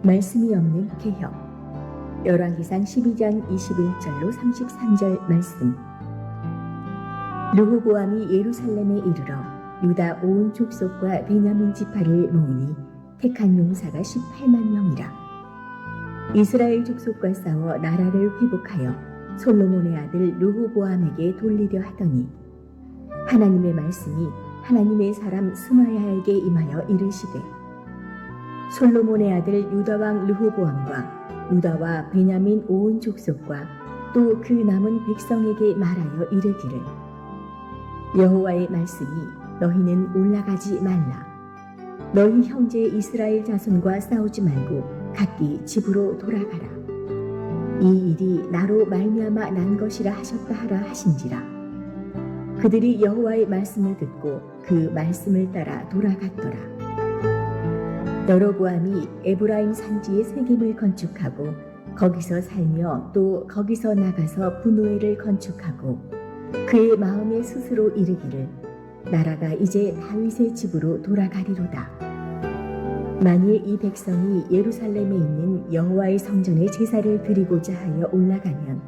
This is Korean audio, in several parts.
말씀이 없는 개혁. 열왕기상 12장 21절로 33절 말씀. 르호보암이 예루살렘에 이르러 유다 온 족속과 베냐민 지파를 모으니 택한 용사가 18만 명이라. 이스라엘 족속과 싸워 나라를 회복하여 솔로몬의 아들 르호보암에게 돌리려 하더니 하나님의 말씀이 하나님의 사람 스마야에게 임하여 이르시되 솔로몬의 아들 유다왕 르호보암과 유다와 베냐민 온 족속과 또 그 남은 백성에게 말하여 이르기를 여호와의 말씀이 너희는 올라가지 말라. 너희 형제 이스라엘 자손과 싸우지 말고 각기 집으로 돌아가라. 이 일이 나로 말미암아 난 것이라 하셨다 하라 하신지라. 그들이 여호와의 말씀을 듣고 그 말씀을 따라 돌아갔더라. 여로보암이 에브라임 산지에 세겜을 건축하고 거기서 살며 또 거기서 나가서 분노회를 건축하고 그의 마음에 스스로 이르기를 나라가 이제 다윗의 집으로 돌아가리로다. 만일 이 백성이 예루살렘에 있는 여호와의 성전에 제사를 드리고자 하여 올라가면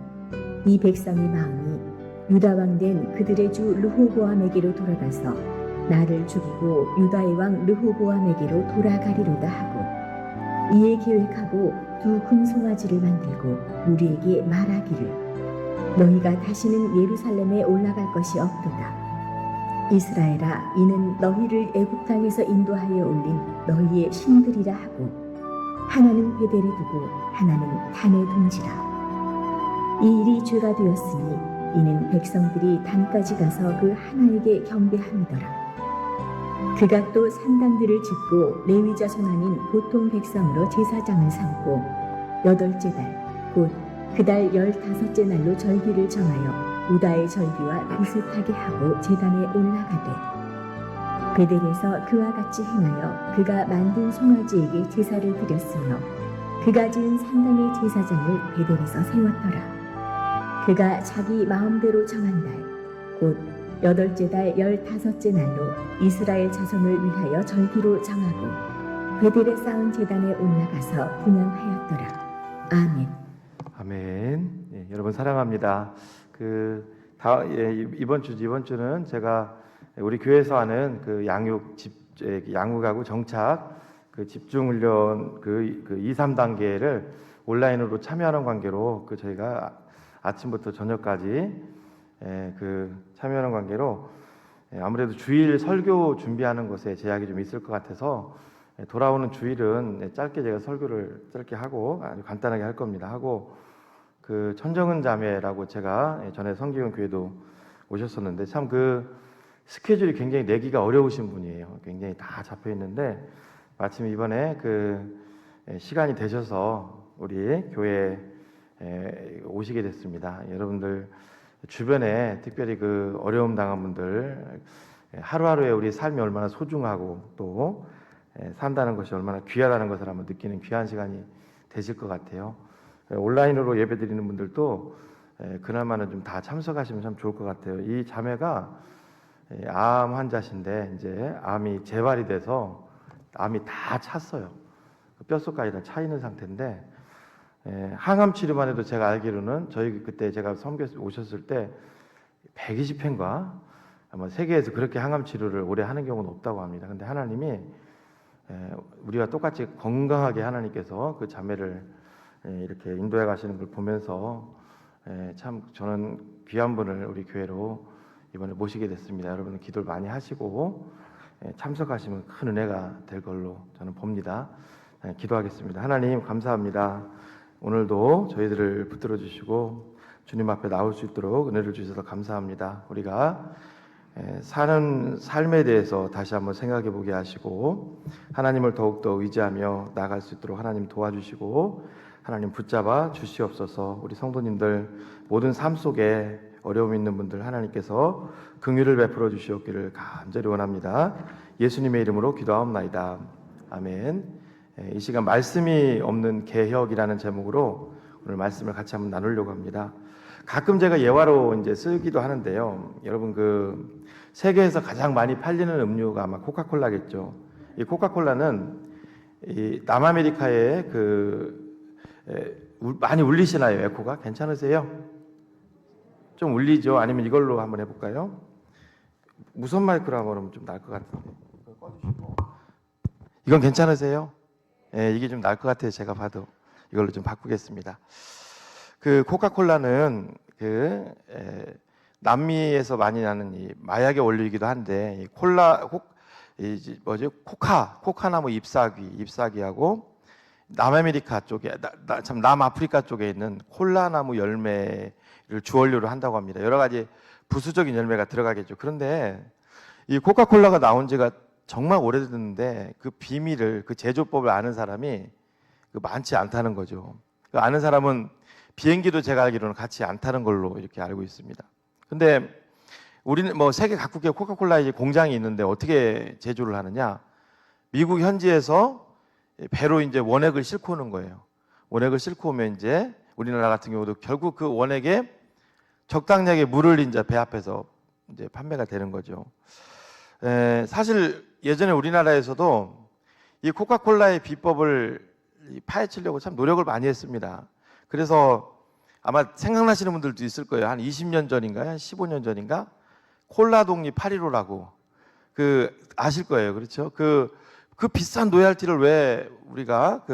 이 백성의 마음이 유다 왕 된 그들의 주 르호보암에게로 돌아가서 나를 죽이고 유다의 왕 르호보암에게로 돌아가리로다 하고 이에 계획하고 두 금송아지를 만들고 우리에게 말하기를 너희가 다시는 예루살렘에 올라갈 것이 없도다. 이스라엘아, 이는 너희를 애굽 땅에서 인도하여 올린 너희의 신들이라 하고 하나는 베델에 두고 하나는 단에 둔지라. 이 일이 죄가 되었으니 이는 백성들이 단까지 가서 그 하나에게 경배함이더라. 그가 또 산당들을 짓고 레위 자손 아닌 보통 백성으로 제사장을 삼고 8째 달 곧 그 달 15째 날로 절기를 정하여 유다의 절기와 비슷하게 하고 제단에 올라가되 베델에서 그와 같이 행하여 그가 만든 송아지에게 제사를 드렸으며 그가 지은 산당의 제사장을 베델에서 세웠더라. 그가 자기 마음대로 정한 달 곧 8째 달 15째 날로 이스라엘 자손을 위하여 절기로 정하고 베델에 쌓은 제단에 올라가서 분향하였더라. 아멘. 아멘. 예, 여러분 사랑합니다. 이번 주는 제가 우리 교회에서 하는 그 양육하고 정착 그 집중훈련 그 2, 3단계를 온라인으로 참여하는 관계로 저희가 아침부터 저녁까지 참여하는 관계로 아무래도 주일 설교 준비하는 것에 제약이 좀 있을 것 같아서 돌아오는 주일은 짧게 제가 설교를 짧게 하고 아주 간단하게 할 겁니다. 하고 그 천정은 자매라고 제가 전에 성기훈 교회도 오셨었는데 참 그 스케줄이 굉장히 내기가 어려우신 분이에요. 굉장히 다 잡혀 있는데 마침 이번에 시간이 되셔서 우리 교회에 오시게 됐습니다. 여러분들 주변에 특별히 어려움 당한 분들 하루하루의 우리 삶이 얼마나 소중하고 또 산다는 것이 얼마나 귀하다는 것을 한번 느끼는 귀한 시간이 되실 것 같아요. 온라인으로 예배드리는 분들도 그날만은 좀 다 참석하시면 참 좋을 것 같아요. 이 자매가 암 환자신데 이제 암이 재발이 돼서 암이 다 찼어요. 뼛속까지 다 차 있는 상태인데 항암 치료만 해도 제가 알기로는 저희 그때 제가 선교 오셨을 때 120회인가 아마 세계에서 그렇게 항암 치료를 오래 하는 경우는 없다고 합니다. 근데 하나님이 우리가 똑같이 건강하게 하나님께서 그 자매를 이렇게 인도해 가시는 걸 보면서 참 저는 귀한 분을 우리 교회로 이번에 모시게 됐습니다. 여러분 기도를 많이 하시고 참석하시면 큰 은혜가 될 걸로 저는 봅니다. 기도하겠습니다. 하나님 감사합니다. 오늘도 저희들을 붙들어 주시고 주님 앞에 나올 수 있도록 은혜를 주셔서 감사합니다. 우리가 사는 삶에 대해서 다시 한번 생각해 보게 하시고 하나님을 더욱더 의지하며 나아갈 수 있도록 하나님 도와주시고 하나님 붙잡아 주시옵소서. 우리 성도님들 모든 삶 속에 어려움 있는 분들 하나님께서 긍휼을 베풀어 주시옵기를 간절히 원합니다. 예수님의 이름으로 기도하옵나이다. 아멘. 이 시간 말씀이 없는 개혁이라는 제목으로 오늘 말씀을 같이 한번 나누려고 합니다. 가끔 제가 예화로 이제 쓰기도 하는데요. 여러분 세계에서 가장 많이 팔리는 음료가 아마 코카콜라겠죠. 이 코카콜라는 이 남아메리카에 많이 울리시나요? 에코가 괜찮으세요? 좀 울리죠? 아니면 이걸로 한번 해볼까요? 무선 마이크로 하면 좀 나을 것 같은데. 이걸 꺼주시고. 이건 괜찮으세요? 예, 이게 좀 나을 것 같아요. 제가 봐도 이걸로 좀 바꾸겠습니다. 그 코카콜라는 남미에서 많이 나는 이 마약의 원료이기도 한데 이 코카나무 잎사귀하고 남아메리카 쪽에 남아프리카 쪽에 있는 콜라나무 열매를 주원료로 한다고 합니다. 여러 가지 부수적인 열매가 들어가겠죠. 그런데 이 코카콜라가 나온 지가 정말 오래됐는데 그 비밀을, 그 제조법을 아는 사람이 많지 않다는 거죠. 아는 사람은 비행기도 제가 알기로는 같이 안 타는 걸로 이렇게 알고 있습니다. 근데 우리는 뭐 세계 각국에 코카콜라 공장이 있는데 어떻게 제조를 하느냐? 미국 현지에서 배로 이제 원액을 싣고 오는 거예요. 원액을 싣고 오면 이제 우리나라 같은 경우도 결국 그 원액에 적당량의 물을 이제 배 앞에서 이제 판매가 되는 거죠. 사실 예전에 우리나라에서도 이 코카콜라의 비법을 파헤치려고 참 노력을 많이 했습니다. 그래서 아마 생각나시는 분들도 있을 거예요. 한 20년 전인가요? 한 15년 전인가? 콜라독립 815라고 아실 거예요. 그렇죠? 그 비싼 로얄티를 왜 우리가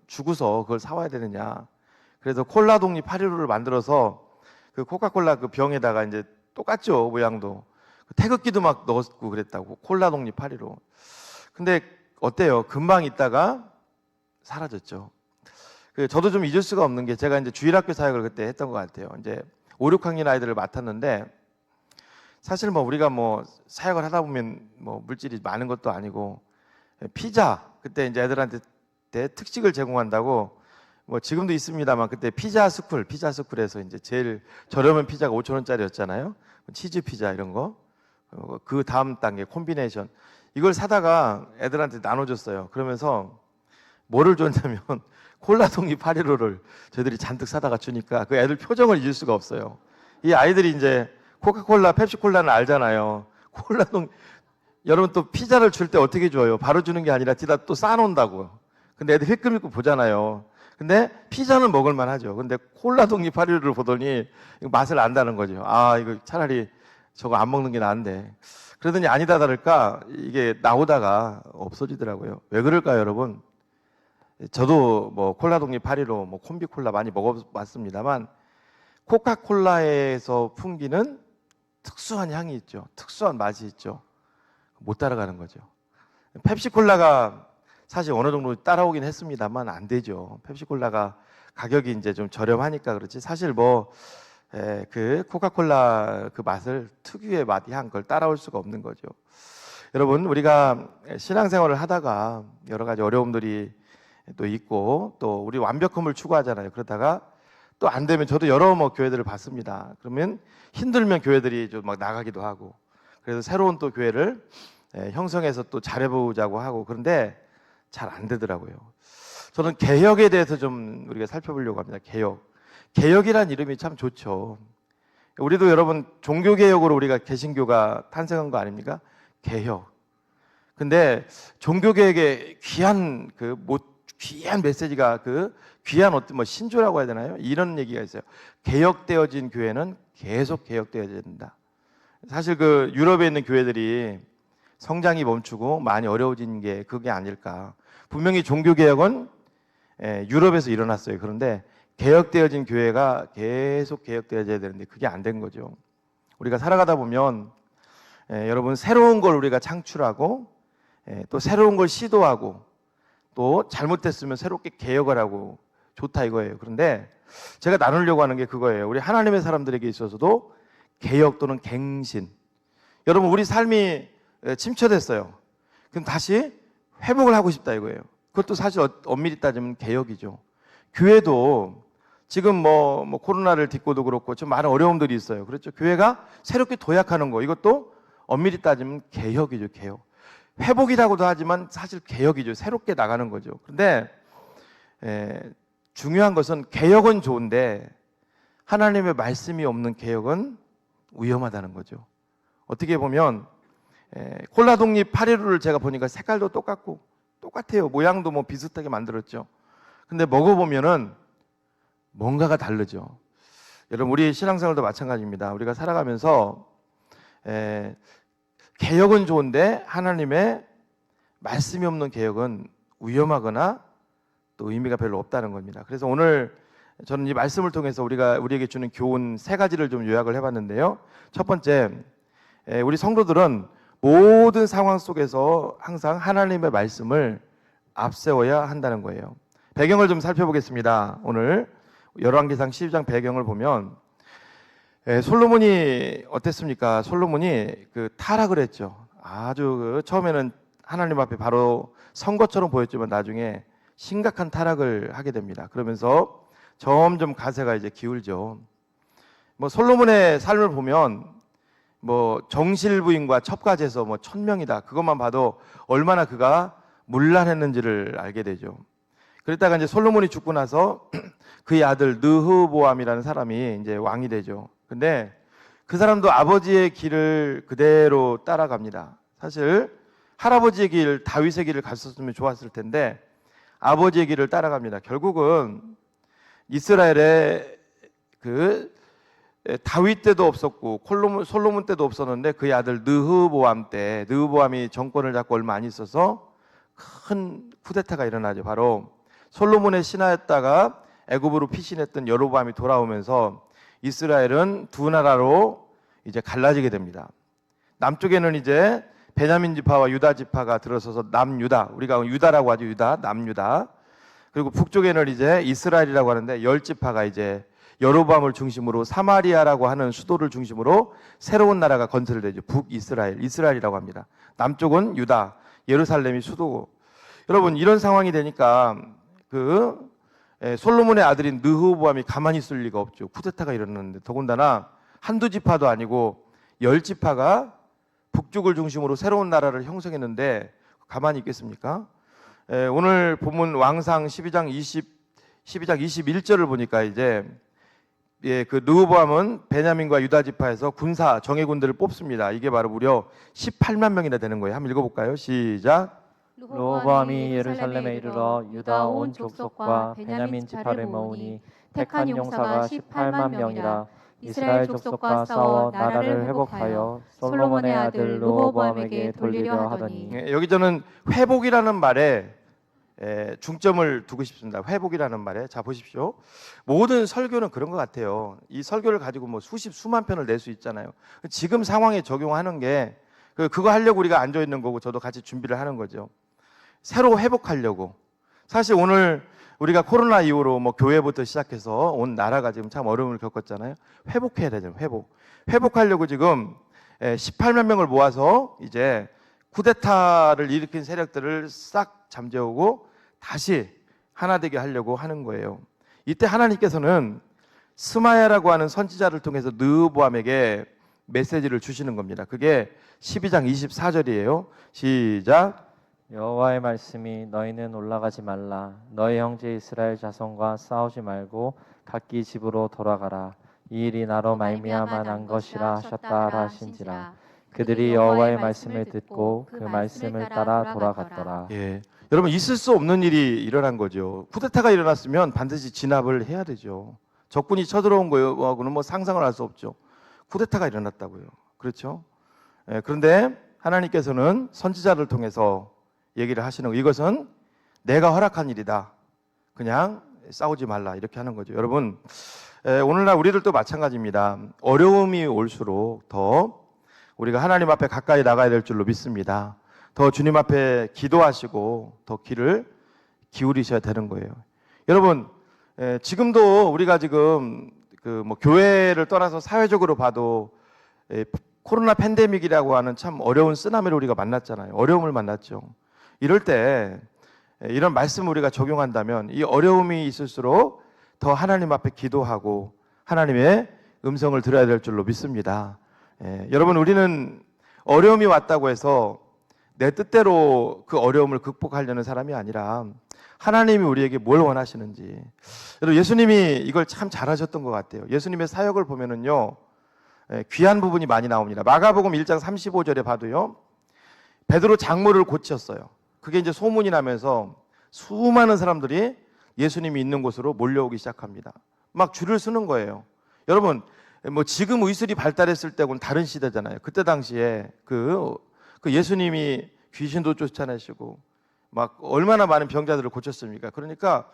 주고서 그걸 사와야 되느냐? 그래서 콜라독립 815를 만들어서 그 코카콜라 그 병에다가 이제 똑같죠, 모양도. 태극기도 막 넣었고 그랬다고. 콜라독립 815. 근데 어때요? 금방 있다가 사라졌죠. 저도 좀 잊을 수가 없는 게 제가 이제 주일학교 사역을 그때 했던 것 같아요. 이제 5, 6학년 아이들을 맡았는데 사실 뭐 우리가 뭐 사역을 하다 보면 뭐 물질이 많은 것도 아니고 피자, 그때 이제 애들한테 특식을 제공한다고 뭐 지금도 있습니다만 그때 피자 스쿨에서 이제 제일 저렴한 피자가 5,000원짜리였잖아요. 치즈 피자 이런 거. 그 다음 단계 콤비네이션. 이걸 사다가 애들한테 나눠줬어요. 그러면서 뭐를 줬냐면 콜라독립 815를 저희들이 잔뜩 사다가 주니까 그 애들 표정을 잊을 수가 없어요. 이 아이들이 이제 코카콜라, 펩시콜라는 알잖아요. 여러분 또 피자를 줄 때 어떻게 줘요? 바로 주는 게 아니라 뒤다 또 쌓아놓는다고요. 근데 애들 휘끌미끌 보잖아요. 근데 피자는 먹을만 하죠. 근데 콜라독립 815를 보더니 맛을 안다는 거죠. 아, 이거 차라리 저거 안 먹는 게 나은데. 그러더니 아니다 다를까 이게 나오다가 없어지더라고요. 왜 그럴까요, 여러분? 저도 뭐 콜라독립 815, 뭐 콤비콜라 많이 먹어봤습니다만 코카콜라에서 풍기는 특수한 향이 있죠. 특수한 맛이 있죠. 못 따라가는 거죠. 펩시콜라가 사실 어느 정도 따라오긴 했습니다만 안 되죠. 펩시콜라가 가격이 이제 좀 저렴하니까 그렇지. 사실 그 코카콜라 그 맛을 특유의 맛, 향 그걸 따라올 수가 없는 거죠. 여러분, 우리가 신앙생활을 하다가 여러 가지 어려움들이 또 있고 또 우리 완벽함을 추구하잖아요. 그러다가 또 안 되면 저도 여러 교회들을 봤습니다. 그러면 힘들면 교회들이 좀 막 나가기도 하고 그래서 새로운 또 교회를 형성해서 또 잘해보자고 하고 그런데 잘 안 되더라고요. 저는 개혁에 대해서 좀 우리가 살펴보려고 합니다. 개혁이란 이름이 참 좋죠. 우리도 여러분 종교개혁으로 우리가 개신교가 탄생한 거 아닙니까? 개혁. 근데 종교개혁의 귀한 메시지가 귀한 어떤 신조라고 해야 되나요? 이런 얘기가 있어요. 개혁되어진 교회는 계속 개혁되어야 된다. 사실 유럽에 있는 교회들이 성장이 멈추고 많이 어려워진 게 그게 아닐까. 분명히 종교개혁은 유럽에서 일어났어요. 그런데 개혁되어진 교회가 계속 개혁되어져야 되는데 그게 안 된 거죠. 우리가 살아가다 보면 여러분 새로운 걸 우리가 창출하고 또 새로운 걸 시도하고 또 잘못됐으면 새롭게 개혁을 하고 좋다 이거예요. 그런데 제가 나누려고 하는 게 그거예요. 우리 하나님의 사람들에게 있어서도 개혁 또는 갱신. 여러분 우리 삶이 침체됐어요. 그럼 다시 회복을 하고 싶다 이거예요. 그것도 사실 엄밀히 따지면 개혁이죠. 교회도 지금 뭐 코로나를 딛고도 그렇고 좀 많은 어려움들이 있어요. 그렇죠? 교회가 새롭게 도약하는 거 이것도 엄밀히 따지면 개혁이죠. 개혁. 회복이라고도 하지만 사실 개혁이죠. 새롭게 나가는 거죠. 그런데 중요한 것은 개혁은 좋은데 하나님의 말씀이 없는 개혁은 위험하다는 거죠. 어떻게 보면 콜라독립 815를 제가 보니까 색깔도 똑같고 똑같아요. 모양도 뭐 비슷하게 만들었죠. 근데 먹어보면은 뭔가가 다르죠. 여러분, 우리 신앙생활도 마찬가지입니다. 우리가 살아가면서 개혁은 좋은데 하나님의 말씀이 없는 개혁은 위험하거나 또 의미가 별로 없다는 겁니다. 그래서 오늘 저는 이 말씀을 통해서 우리에게 주는 교훈 세 가지를 좀 요약을 해봤는데요. 첫 번째, 우리 성도들은 모든 상황 속에서 항상 하나님의 말씀을 앞세워야 한다는 거예요. 배경을 좀 살펴보겠습니다. 오늘 열왕기상 12장 배경을 보면 솔로몬이 어땠습니까? 솔로몬이 그 타락을 했죠. 아주 처음에는 하나님 앞에 바로 선거처럼 보였지만 나중에 심각한 타락을 하게 됩니다. 그러면서 점점 가세가 이제 기울죠. 뭐 솔로몬의 삶을 보면 뭐 정실부인과 첩가제서 뭐 1000명이다. 그것만 봐도 얼마나 그가 문란했는지를 알게 되죠. 그랬다가 이제 솔로몬이 죽고 나서 그의 아들 느흐보암이라는 사람이 이제 왕이 되죠. 근데 그 사람도 아버지의 길을 그대로 따라갑니다. 사실 할아버지의 길, 다윗의 길을 갔었으면 좋았을 텐데 아버지의 길을 따라갑니다. 결국은 이스라엘에 그 다윗 때도 없었고 솔로몬 때도 없었는데 그의 아들 느흐보암 때, 느흐보암이 정권을 잡고 얼마 안 있어서 큰 쿠데타가 일어나죠. 바로 솔로몬의 신하였다가 애굽으로 피신했던 여로보암이 돌아오면서 이스라엘은 두 나라로 이제 갈라지게 됩니다. 남쪽에는 이제 베냐민 지파와 유다 지파가 들어서서 남유다, 우리가 유다라고 하죠. 유다, 남유다. 그리고 북쪽에는 이제 이스라엘이라고 하는데 10지파가 이제 여로보암을 중심으로 사마리아라고 하는 수도를 중심으로 새로운 나라가 건설되죠. 북이스라엘, 이스라엘이라고 합니다. 남쪽은 유다, 예루살렘이 수도고. 여러분, 이런 상황이 되니까 솔로몬의 아들인 느흐보암이 가만히 있을 리가 없죠. 쿠데타가 일어났는데, 더군다나 한두 지파도 아니고 10지파가 북쪽을 중심으로 새로운 나라를 형성했는데 가만히 있겠습니까? 오늘 본문 왕상 12장 21절을 보니까 이제 그 느흐보암은 베냐민과 유다 지파에서 군사 정예군들을 뽑습니다. 이게 바로 무려 18만 명이나 되는 거예요. 한번 읽어볼까요? 시작. 르호보암이 예루살렘에 이르러 유다 온 족속과 베냐민 지파를 모으니 택한 용사가 18만 명이라. 이스라엘 족속과 싸워 나라를 회복하여 솔로몬의 아들 르호보암에게 돌리려 하더니. 여기 저는 회복이라는 말에 중점을 두고 싶습니다. 회복이라는 말에. 자, 보십시오. 모든 설교는 그런 것 같아요. 이 설교를 가지고 뭐 수만 편을 낼 수 있잖아요. 지금 상황에 적용하는 게 그거 하려고 우리가 앉아 있는 거고 저도 같이 준비를 하는 거죠. 새로 회복하려고. 사실 오늘 우리가 코로나 이후로 뭐 교회부터 시작해서 온 나라가 지금 참 어려움을 겪었잖아요. 회복해야 되잖아요. 회복하려고 지금 18만 명을 모아서 이제 쿠데타를 일으킨 세력들을 싹 잠재우고 다시 하나 되게 하려고 하는 거예요. 이때 하나님께서는 스마야라고 하는 선지자를 통해서 느흐보암에게 메시지를 주시는 겁니다. 그게 12장 24절이에요. 시작. 여호와의 말씀이 너희는 올라가지 말라. 너희 형제 이스라엘 자손과 싸우지 말고 각기 집으로 돌아가라. 이 일이 나로 말미암아 난 것이라 하셨다 하신지라. 그들이 여호와의 말씀을 듣고 그 말씀을 따라 돌아갔더라. 예, 여러분, 있을 수 없는 일이 일어난 거죠. 쿠데타가 일어났으면 반드시 진압을 해야 되죠. 적군이 쳐들어온 거하고는 뭐 상상을 할 수 없죠. 쿠데타가 일어났다고요. 그렇죠? 예, 그런데 하나님께서는 선지자를 통해서 얘기를 하시는 거. 이것은 내가 허락한 일이다. 그냥 싸우지 말라. 이렇게 하는 거죠. 여러분, 오늘날 우리들도 마찬가지입니다. 어려움이 올수록 더 우리가 하나님 앞에 가까이 나가야 될 줄로 믿습니다. 더 주님 앞에 기도하시고 더 귀를 기울이셔야 되는 거예요. 여러분, 지금도 우리가 지금 뭐 교회를 떠나서 사회적으로 봐도 코로나 팬데믹이라고 하는 참 어려운 쓰나미를 우리가 만났잖아요. 어려움을 만났죠. 이럴 때 이런 말씀을 우리가 적용한다면 이 어려움이 있을수록 더 하나님 앞에 기도하고 하나님의 음성을 들어야 될 줄로 믿습니다. 여러분, 우리는 어려움이 왔다고 해서 내 뜻대로 그 어려움을 극복하려는 사람이 아니라 하나님이 우리에게 뭘 원하시는지. 여러분, 예수님이 이걸 참 잘하셨던 것 같아요. 예수님의 사역을 보면은요, 귀한 부분이 많이 나옵니다. 마가복음 1장 35절에 봐도요, 베드로 장모를 고쳤어요. 그게 이제 소문이 나면서 수많은 사람들이 예수님이 있는 곳으로 몰려오기 시작합니다. 막 줄을 서는 거예요. 여러분, 뭐 지금 의술이 발달했을 때하고는 다른 시대잖아요. 그때 당시에 그 예수님이 귀신도 쫓아내시고 막 얼마나 많은 병자들을 고쳤습니까? 그러니까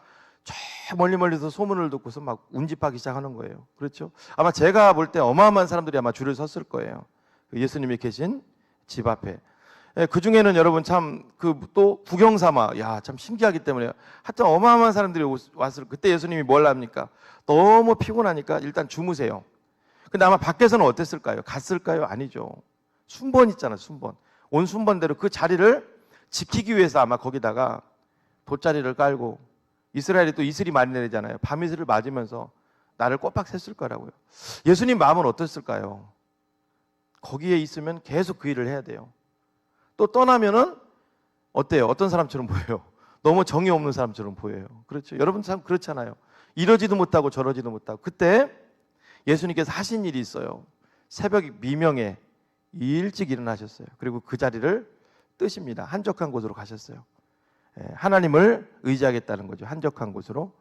저 멀리서 소문을 듣고서 막 운집하기 시작하는 거예요. 그렇죠? 아마 제가 볼 때 어마어마한 사람들이 아마 줄을 섰을 거예요. 예수님이 계신 집 앞에. 그 중에는 여러분 참 또 구경 삼아 참 신기하기 때문에 하여튼 어마어마한 사람들이 왔을 그때 예수님이 뭘 합니까? 너무 피곤하니까 일단 주무세요. 근데 아마 밖에서는 어땠을까요? 갔을까요? 아니죠. 순번 있잖아요. 순번. 온 순번대로 그 자리를 지키기 위해서 아마 거기다가 돗자리를 깔고 이스라엘이 또 이슬이 많이 내리잖아요. 밤이슬을 맞으면서 나를 꼬박 샜을 거라고요. 예수님 마음은 어땠을까요? 거기에 있으면 계속 그 일을 해야 돼요. 또 떠나면은 어때요? 어떤 사람처럼 보여요? 너무 정이 없는 사람처럼 보여요. 그렇죠? 여러분 참 그렇잖아요. 이러지도 못하고 저러지도 못하고. 그때 예수님께서 하신 일이 있어요. 새벽 미명에 일찍 일어나셨어요. 그리고 그 자리를 뜨십니다. 한적한 곳으로 가셨어요. 하나님을 의지하겠다는 거죠. 한적한 곳으로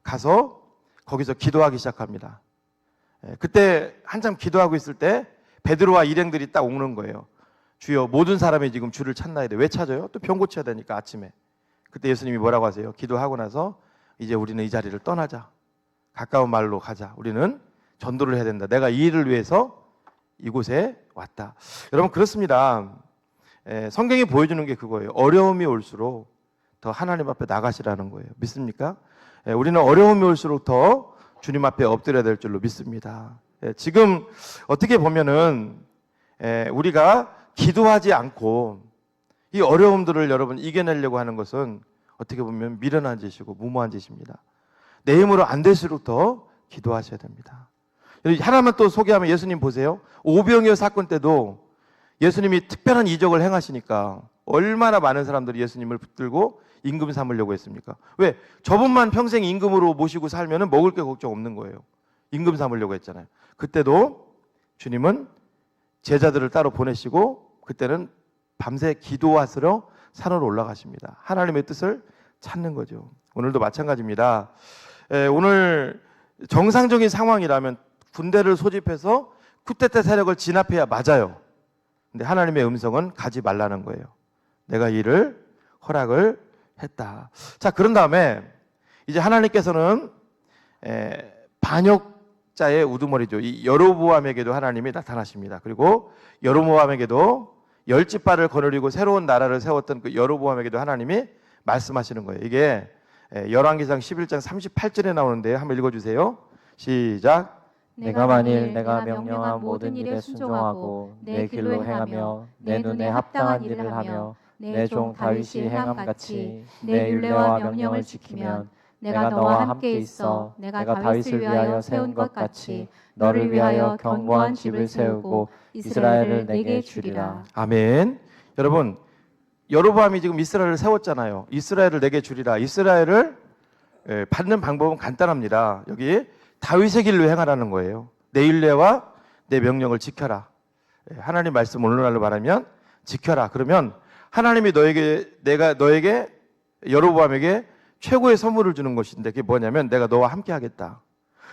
가서 거기서 기도하기 시작합니다. 그때 한참 기도하고 있을 때 베드로와 일행들이 딱 오는 거예요. 주여, 모든 사람이 지금 주를 찾나야 돼. 왜 찾아요? 또 병 고쳐야 되니까 아침에. 그때 예수님이 뭐라고 하세요? 기도하고 나서 이제 우리는 이 자리를 떠나자. 가까운 마을로 가자. 우리는 전도를 해야 된다. 내가 이 일을 위해서 이곳에 왔다. 여러분 그렇습니다. 성경이 보여주는 게 그거예요. 어려움이 올수록 더 하나님 앞에 나가시라는 거예요. 믿습니까? 우리는 어려움이 올수록 더 주님 앞에 엎드려야 될 줄로 믿습니다. 지금 어떻게 보면은 우리가 기도하지 않고 이 어려움들을 여러분 이겨내려고 하는 것은 어떻게 보면 미련한 짓이고 무모한 짓입니다. 내 힘으로 안 될수록 더 기도하셔야 됩니다. 하나만 또 소개하면 예수님 보세요. 오병이어 사건 때도 예수님이 특별한 이적을 행하시니까 얼마나 많은 사람들이 예수님을 붙들고 임금 삼으려고 했습니까? 왜? 저분만 평생 임금으로 모시고 살면 먹을 게 걱정 없는 거예요. 임금 삼으려고 했잖아요. 그때도 주님은 제자들을 따로 보내시고 그때는 밤새 기도하시러 산으로 올라가십니다. 하나님의 뜻을 찾는 거죠. 오늘도 마찬가지입니다. 오늘 정상적인 상황이라면 군대를 소집해서 쿠데타 세력을 진압해야 맞아요. 근데 하나님의 음성은 가지 말라는 거예요. 내가 이를 허락을 했다. 자, 그런 다음에 이제 하나님께서는 반역자의 우두머리죠. 이 여로보암에게도 하나님이 나타나십니다. 그리고 여로보암에게도 열지파를 거느리고 새로운 나라를 세웠던 그 여로보암에게도 하나님이 말씀하시는 거예요. 이게 열왕기상 11장 38절에 나오는데요. 한번 읽어주세요. 시작. 내가 만일 내가 명령한 모든 일에 순종하고 내 길로 행하며 내 눈에 합당한 일을 하며 내 종 다윗이 행함같이 내 율례와 명령을 지키면 내가 너와 함께 있어 내가 다윗을 위하여 세운 것 같이 너를 위하여 견고한 집을 세우고 이스라엘을 내게 주리라. 아멘. 여러분, 여로보암이 지금 이스라엘을 세웠잖아요. 이스라엘을 내게 주리라. 이스라엘을 받는 방법은 간단합니다. 여기 다윗의 길로 행하라는 거예요. 내 율례와 내 명령을 지켜라. 하나님 말씀 오늘날로 말하면 지켜라. 그러면 하나님이 너에게 여로보암에게 최고의 선물을 주는 것인데 그게 뭐냐면 내가 너와 함께 하겠다.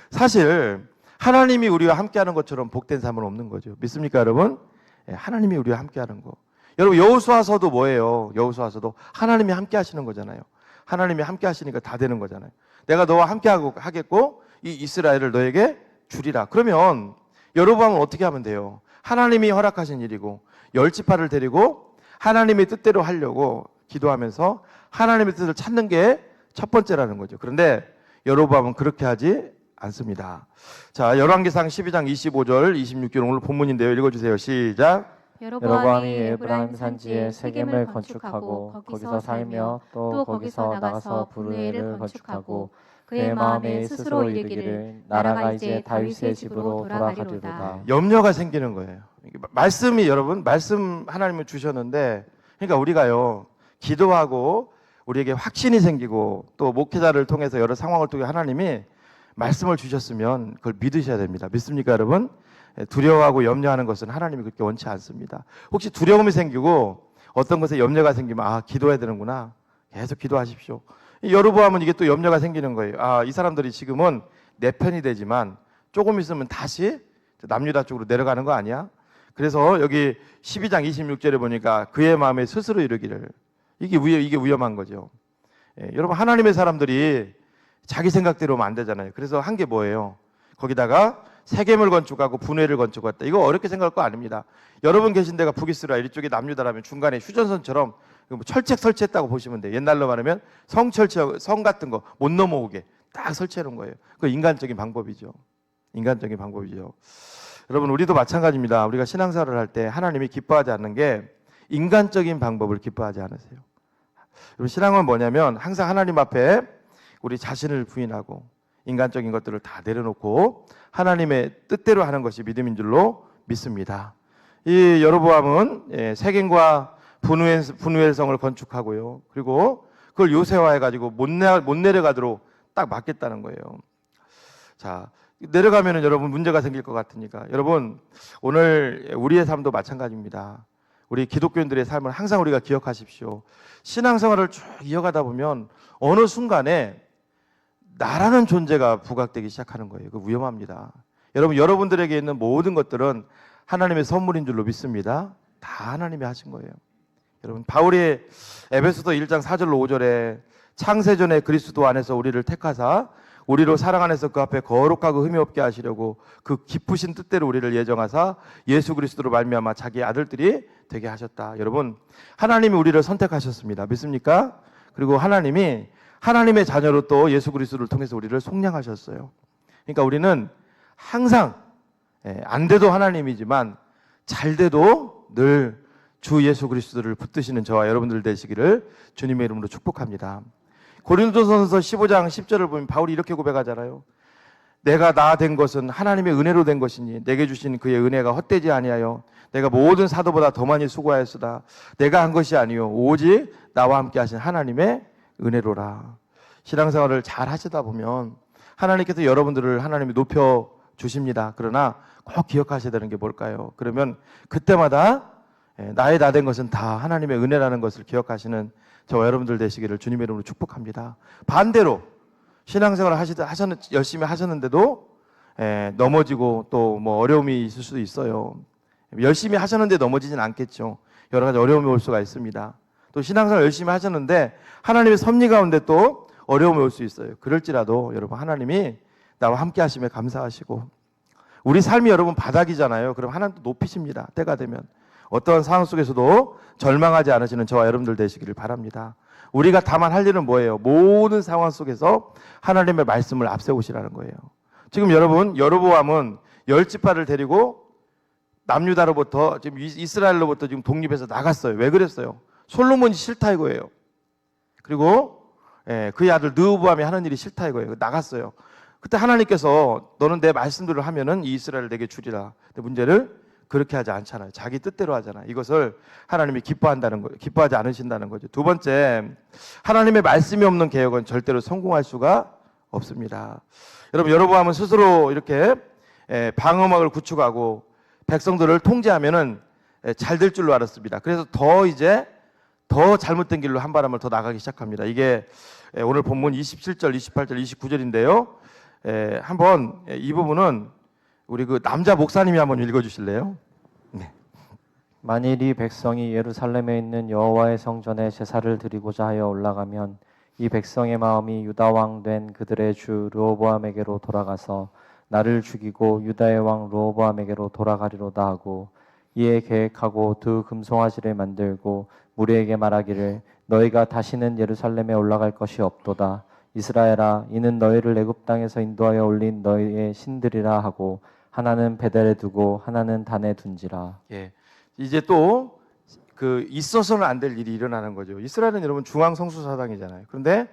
사실 하나님이 우리와 함께 하는 것처럼 복된 삶은 없는 거죠. 믿습니까, 여러분? 하나님이 우리와 함께 하는 거. 여러분, 여호수아서도 뭐예요? 여호수아서도 하나님이 함께 하시는 거잖아요. 하나님이 함께 하시니까 다 되는 거잖아요. 내가 너와 함께 하겠고 이 이스라엘을 너에게 주리라. 그러면 여로보암은 어떻게 하면 돼요? 하나님이 허락하신 일이고 열지파를 데리고 하나님의 뜻대로 하려고 기도하면서 하나님의 뜻을 찾는 게 첫 번째라는 거죠. 그런데 여로보암은 그렇게 하지 않습니다. 자, 열왕기상 12장 25절 26절 오늘 본문인데요. 읽어주세요. 시작. 여로보암이 에브라임 산지에 세겜을 건축하고 거기서 살며 또 거기서 나가서 브누엘을 건축하고 그의 마음에 스스로 이르기를 나라가 이제 다윗의 집으로 돌아가리로다. 염려가 생기는 거예요. 말씀이 여러분 말씀 하나님은 주셨는데 그러니까 우리가요 기도하고 우리에게 확신이 생기고 또 목회자를 통해서 여러 상황을 통해 하나님이 말씀을 주셨으면 그걸 믿으셔야 됩니다. 믿습니까, 여러분? 두려워하고 염려하는 것은 하나님이 그렇게 원치 않습니다. 혹시 두려움이 생기고 어떤 것에 염려가 생기면 아, 기도해야 되는구나. 계속 기도하십시오. 이 여로보암은 이게 또 염려가 생기는 거예요. 아, 이 사람들이 지금은 내 편이 되지만 조금 있으면 다시 남유다 쪽으로 내려가는 거 아니야? 그래서 여기 12장 26절에 보니까 그의 마음에 스스로 이르기를, 이게 위험한 거죠. 여러분, 하나님의 사람들이 자기 생각대로 하면 안 되잖아요. 그래서 한 게 뭐예요? 거기다가 세겜을 건축하고 분회를 건축했다. 이거 어렵게 생각할 거 아닙니다. 여러분 계신 데가 북이스라엘, 이쪽에 남유다라면 중간에 휴전선처럼 철책 설치했다고 보시면 돼요. 옛날로 말하면 성 같은 거 못 넘어오게 딱 설치해 놓은 거예요. 그 인간적인 방법이죠. 인간적인 방법이죠. 여러분, 우리도 마찬가지입니다. 우리가 신앙생활을 할 때 하나님이 기뻐하지 않는 게 인간적인 방법을 기뻐하지 않으세요. 여러분, 신앙은 뭐냐면 항상 하나님 앞에 우리 자신을 부인하고 인간적인 것들을 다 내려놓고 하나님의 뜻대로 하는 것이 믿음인 줄로 믿습니다. 이 여로보암은 세겜과 분우엘 성을 건축하고요. 그리고 그걸 요새화해가지고 못 내려가도록 딱 막겠다는 거예요. 자, 내려가면은 여러분 문제가 생길 것 같으니까 여러분, 오늘 우리의 삶도 마찬가지입니다. 우리 기독교인들의 삶을 항상 우리가 기억하십시오. 신앙생활을 쭉 이어가다 보면 어느 순간에 나라는 존재가 부각되기 시작하는 거예요. 그 위험합니다. 여러분, 여러분들에게 있는 모든 것들은 하나님의 선물인 줄로 믿습니다. 다 하나님이 하신 거예요. 여러분, 바울이 에베소서 1장 4절로 5절에 창세전에 그리스도 안에서 우리를 택하사 우리로 사랑 안에서 그 앞에 거룩하고 흠이 없게 하시려고 그 기쁘신 뜻대로 우리를 예정하사 예수 그리스도로 말미암아 자기 아들들이 되게 하셨다. 여러분, 하나님이 우리를 선택하셨습니다. 믿습니까? 그리고 하나님이 하나님의 자녀로 또 예수 그리스도를 통해서 우리를 속량하셨어요. 그러니까 우리는 항상 안 돼도 하나님이지만 잘 돼도 늘 주 예수 그리스도를 붙드시는 저와 여러분들 되시기를 주님의 이름으로 축복합니다. 고린도전서 15장 10절을 보면 바울이 이렇게 고백하잖아요. 내가 나 된 것은 하나님의 은혜로 된 것이니 내게 주신 그의 은혜가 헛되지 아니하여 내가 모든 사도보다 더 많이 수고하였으다. 내가 한 것이 아니요 오직 나와 함께 하신 하나님의 은혜로라. 신앙생활을 잘 하시다 보면 하나님께서 여러분들을 하나님이 높여 주십니다. 그러나 꼭 기억하셔야 되는 게 뭘까요? 그러면 그때마다 나의 나 된 것은 다 하나님의 은혜라는 것을 기억하시는 저와 여러분들 되시기를 주님의 이름으로 축복합니다. 반대로 신앙생활을 열심히 하셨는데도 넘어지고 또 뭐 어려움이 있을 수도 있어요. 열심히 하셨는데 넘어지진 않겠죠. 여러 가지 어려움이 올 수가 있습니다. 또 신앙생활 열심히 하셨는데 하나님의 섭리 가운데 또 어려움이 올 수 있어요. 그럴지라도 여러분, 하나님이 나와 함께 하심에 감사하시고, 우리 삶이 여러분 바닥이잖아요. 그럼 하나님도 높이십니다. 때가 되면 어떠한 상황 속에서도 절망하지 않으시는 저와 여러분들 되시기를 바랍니다. 우리가 다만 할 일은 뭐예요? 모든 상황 속에서 하나님의 말씀을 앞세우시라는 거예요. 지금 여러분, 여로보암은 10지파를 데리고 남유다로부터 지금 이스라엘로부터 지금 독립해서 나갔어요. 왜 그랬어요? 솔로몬이 싫다 이거예요. 그리고 그의 아들 르호보암이 하는 일이 싫다 이거예요. 나갔어요. 그때 하나님께서 너는 내 말씀대로 하면은 이 이스라엘을 내게 주리라. 근데 문제를 그렇게 하지 않잖아요. 자기 뜻대로 하잖아요. 이것을 하나님이 기뻐한다는 거예요. 기뻐하지 않으신다는 거죠. 두 번째, 하나님의 말씀이 없는 개혁은 절대로 성공할 수가 없습니다. 여러분, 여로보암은 스스로 이렇게 방어막을 구축하고 백성들을 통제하면은 잘 될 줄로 알았습니다. 그래서 더 잘못된 길로 한 발음을 더 나가기 시작합니다. 이게 오늘 본문 27절, 28절, 29절인데요. 한번 이 부분은 우리 그 남자 목사님이 한번 읽어주실래요? 네. 만일 이 백성이 예루살렘에 있는 여호와의 성전에 제사를 드리고자 하여 올라가면 이 백성의 마음이 유다 왕 된 그들의 주 르호보암에게로 돌아가서 나를 죽이고 유다의 왕 르호보암에게로 돌아가리로다 하고, 이에 계획하고 두 금송아지를 만들고 무리에게 말하기를 너희가 다시는 예루살렘에 올라갈 것이 없도다. 이스라엘아, 이는 너희를 애굽 땅에서 인도하여 올린 너희의 신들이라 하고 하나는 베델에 두고 하나는 단에 둔지라. 예, 이제 또 그 있어서는 안 될 일이 일어나는 거죠. 이스라엘은 여러분 중앙 성수 사당이잖아요. 그런데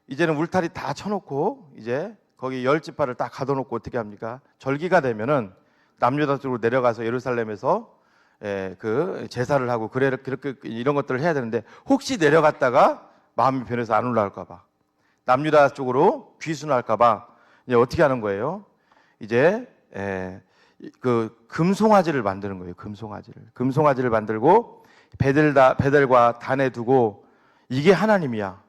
이제는 울타리 다 쳐놓고 이제 거기 10지파를 딱 가둬놓고 어떻게 합니까? 절기가 되면은 남유다 쪽으로 내려가서 예루살렘에서 그 제사를 하고 그렇게 이런 것들을 해야 되는데, 혹시 내려갔다가 마음이 변해서 안 올라갈까봐, 남유다 쪽으로 귀순할까봐 이제 어떻게 하는 거예요? 이제 그 금송아지를 만드는 거예요. 금송아지를 만들고 베델과 단에 두고 이게 하나님이야.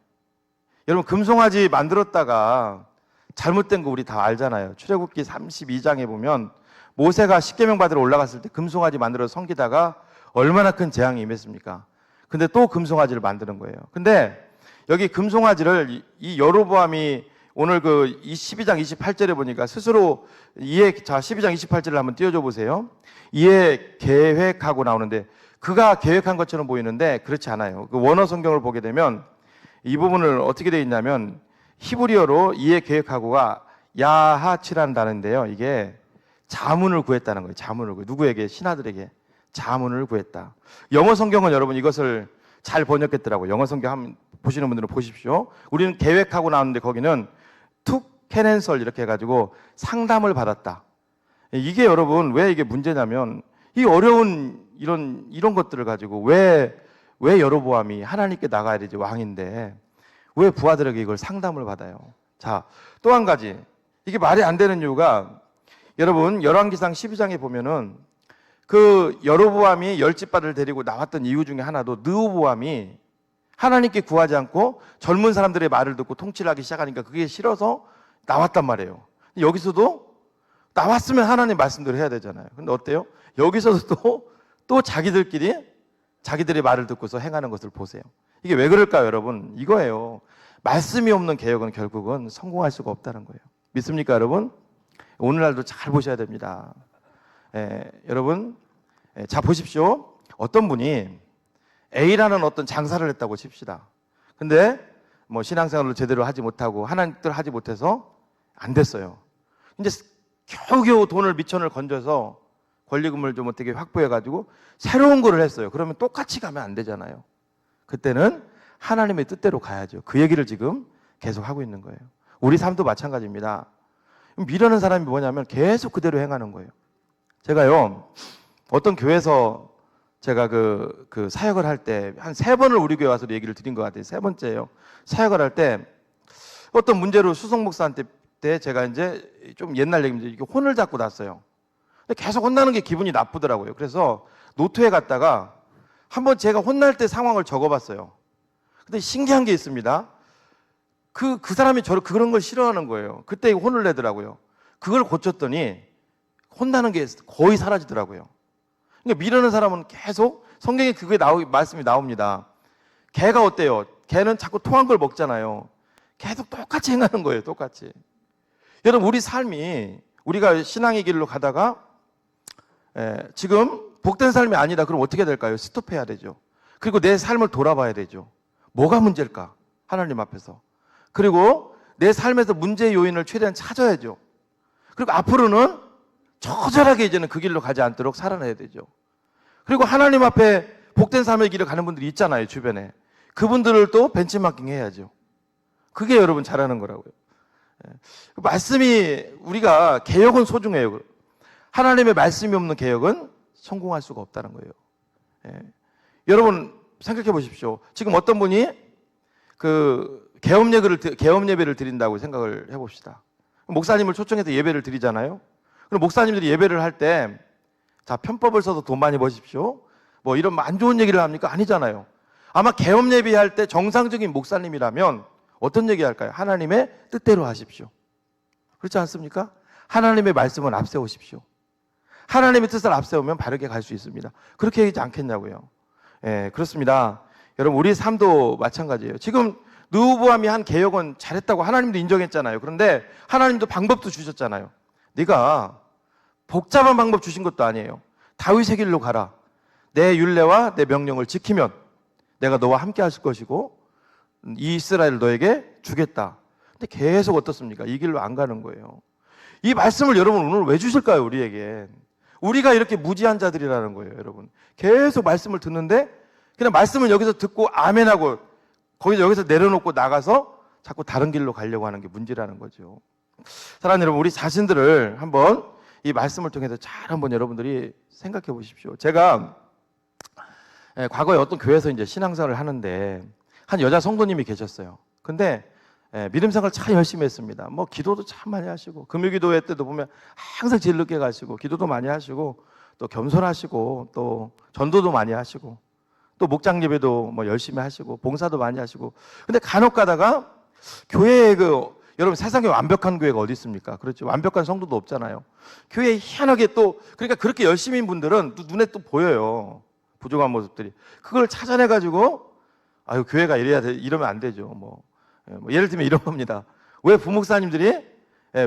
여러분 금송아지 만들었다가 잘못된 거 우리 다 알잖아요. 출애굽기 32장에 보면 모세가 십계명 받으러 올라갔을 때 금송아지 만들어서 섬기다가 얼마나 큰 재앙이 임했습니까? 근데 또 금송아지를 만드는 거예요. 근데 여기 금송아지를 이 여로보암이 오늘 그 12장 28절에 보니까 스스로 자 12장 28절을 한번 띄워줘 보세요. 이에 계획하고 나오는데 그가 계획한 것처럼 보이는데 그렇지 않아요. 그 원어 성경을 보게 되면 이 부분을 어떻게 되어 있냐면 히브리어로 이에 계획하고가 야하치라는 단어인데요. 이게 자문을 구했다는 거예요. 자문을 구해. 누구에게? 신하들에게 자문을 구했다. 영어 성경은 여러분 이것을 잘 번역했더라고요. 영어 성경 한번 보시는 분들은 보십시오. 우리는 계획하고 나오는데 거기는 툭 캐넨설 이렇게 해가지고 상담을 받았다. 이게 여러분 왜 이게 문제냐면 이 어려운 이런 것들을 가지고 왜 여로보암이 하나님께 나가야 되지 왕인데 왜 부하들에게 이걸 상담을 받아요? 자, 또 한 가지 이게 말이 안 되는 이유가 여러분 열왕기상 12장에 보면은 그 여로보암이 10지파를 데리고 나왔던 이유 중에 하나도 느호보암이 하나님께 구하지 않고 젊은 사람들의 말을 듣고 통치를 하기 시작하니까 그게 싫어서 나왔단 말이에요. 여기서도 나왔으면 하나님 말씀대로 해야 되잖아요. 근데 어때요? 여기서도 또 자기들의 말을 듣고서 행하는 것을 보세요. 이게 왜 그럴까요, 여러분? 이거예요. 말씀이 없는 개혁은 결국은 성공할 수가 없다는 거예요. 믿습니까, 여러분? 오늘날도 잘 보셔야 됩니다. 여러분, 자 보십시오. 어떤 분이 A라는 어떤 장사를 했다고 칩시다. 근데 뭐 신앙생활을 제대로 하지 못하고 하나님 뜻을 하지 못해서 안 됐어요. 이제 겨우겨우 돈을 미천을 건져서 권리금을 좀 어떻게 확보해가지고 새로운 거를 했어요. 그러면 똑같이 가면 안 되잖아요. 그때는 하나님의 뜻대로 가야죠. 그 얘기를 지금 계속 하고 있는 거예요. 우리 삶도 마찬가지입니다. 미련한 사람이 뭐냐면 계속 그대로 행하는 거예요. 제가요 어떤 교회에서 제가 그 사역을 할 때 한 3번을 우리 교회 와서 얘기를 드린 것 같아요. 3번째예요. 사역을 할 때 어떤 문제로 수석 목사한테 제가 이제 좀 옛날 얘기인데 이렇게 혼을 잡고 났어요. 계속 혼나는 게 기분이 나쁘더라고요. 그래서 노트에 갔다가 한번 제가 혼날 때 상황을 적어봤어요. 근데 신기한 게 있습니다. 그 사람이 그런 걸 싫어하는 거예요. 그때 혼을 내더라고요. 그걸 고쳤더니 혼나는 게 거의 사라지더라고요. 그러니까 미루는 사람은 계속 성경에 그게 말씀이 나옵니다. 개가 어때요? 개는 자꾸 토한 걸 먹잖아요. 계속 똑같이 행하는 거예요. 똑같이. 여러분 우리 삶이 우리가 신앙의 길로 가다가 지금 복된 삶이 아니다. 그럼 어떻게 될까요? 스톱해야 되죠. 그리고 내 삶을 돌아봐야 되죠. 뭐가 문제일까? 하나님 앞에서. 그리고 내 삶에서 문제의 요인을 최대한 찾아야죠. 그리고 앞으로는 처절하게 이제는 그 길로 가지 않도록 살아내야 되죠. 그리고 하나님 앞에 복된 삶의 길을 가는 분들이 있잖아요, 주변에. 그분들을 또 벤치마킹 해야죠. 그게 여러분 잘하는 거라고요. 말씀이 우리가 개혁은 소중해요. 하나님의 말씀이 없는 개혁은 성공할 수가 없다는 거예요. 여러분 생각해 보십시오. 지금 어떤 분이 그 개업 예배를 드린다고 생각을 해봅시다. 목사님을 초청해서 예배를 드리잖아요. 그럼 목사님들이 예배를 할 때 자 편법을 써서 돈 많이 버십시오. 뭐 이런 안 좋은 얘기를 합니까? 아니잖아요. 아마 개업 예배할 때 정상적인 목사님이라면 어떤 얘기 할까요? 하나님의 뜻대로 하십시오. 그렇지 않습니까? 하나님의 말씀을 앞세우십시오. 하나님의 뜻을 앞세우면 바르게 갈 수 있습니다. 그렇게 하지 않겠냐고요. 그렇습니다. 여러분 우리 삶도 마찬가지예요. 지금 느호보암이 한 개혁은 잘했다고 하나님도 인정했잖아요. 그런데 하나님도 방법도 주셨잖아요. 네가 복잡한 방법 주신 것도 아니에요. 다윗의 길로 가라. 내 율례와 내 명령을 지키면 내가 너와 함께 하실 것이고 이 이스라엘을 너에게 주겠다. 근데 계속 어떻습니까? 이 길로 안 가는 거예요. 이 말씀을 여러분 오늘 왜 주실까요? 우리에게. 우리가 이렇게 무지한 자들이라는 거예요, 여러분. 계속 말씀을 듣는데 그냥 말씀을 여기서 듣고 아멘하고 여기서 내려놓고 나가서 자꾸 다른 길로 가려고 하는 게 문제라는 거죠. 사랑하는 여러분, 우리 자신들을 한번 이 말씀을 통해서 잘 한번 여러분들이 생각해 보십시오. 제가 과거에 어떤 교회에서 이제 신앙생활을 하는데 한 여자 성도님이 계셨어요. 근데 믿음 생활 참 열심히 했습니다. 뭐 기도도 참 많이 하시고 금요기도회 때도 보면 항상 제일 늦게 가시고 기도도 많이 하시고 또 겸손하시고 또 전도도 많이 하시고 또 목장 예배도 뭐 열심히 하시고 봉사도 많이 하시고. 근데 간혹 가다가 교회에 여러분 세상에 완벽한 교회가 어디 있습니까? 그렇죠. 완벽한 성도도 없잖아요. 교회에 희한하게 또 그러니까 그렇게 열심인 분들은 또 눈에 또 보여요. 부족한 모습들이. 그걸 찾아내 가지고 아유 교회가 이래야 돼 이러면 안 되죠. 뭐 예를 들면 이런 겁니다. 왜 부목사님들이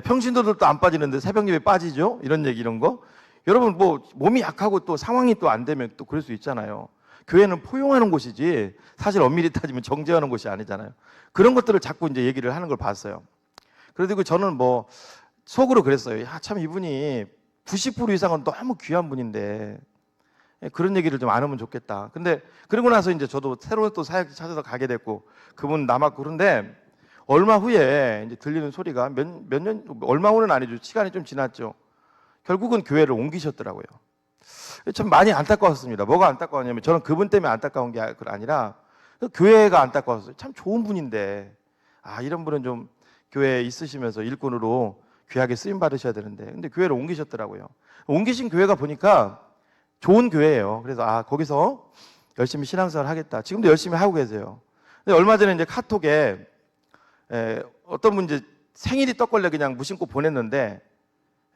평신도들도 안 빠지는데 새벽 예배 빠지죠? 이런 얘기 이런 거. 여러분 뭐 몸이 약하고 또 상황이 또 안 되면 또 그럴 수 있잖아요. 교회는 포용하는 곳이지 사실 엄밀히 따지면 정죄하는 곳이 아니잖아요. 그런 것들을 자꾸 이제 얘기를 하는 걸 봤어요. 그리고 저는 뭐 속으로 그랬어요. 야, 참 이분이 90% 이상은 너무 귀한 분인데 그런 얘기를 좀 안 하면 좋겠다. 근데 그러고 나서 이제 저도 새로운 또 사역 찾아서 가게 됐고 그분 남았고 그런데 얼마 후에 이제 들리는 소리가 몇 년, 얼마 후는 아니죠. 시간이 좀 지났죠. 결국은 교회를 옮기셨더라고요. 참 많이 안타까웠습니다. 뭐가 안타까웠냐면 저는 그분 때문에 안타까운 게 아니라 교회가 안타까웠어요. 참 좋은 분인데 이런 분은 좀 교회에 있으시면서 일꾼으로 귀하게 쓰임 받으셔야 되는데 근데 교회를 옮기셨더라고요. 옮기신 교회가 보니까 좋은 교회예요. 그래서 거기서 열심히 신앙생활 하겠다. 지금도 열심히 하고 계세요. 근데 얼마 전에 이제 카톡에 어떤 분 이제 생일이 떡걸려 그냥 무심코 보냈는데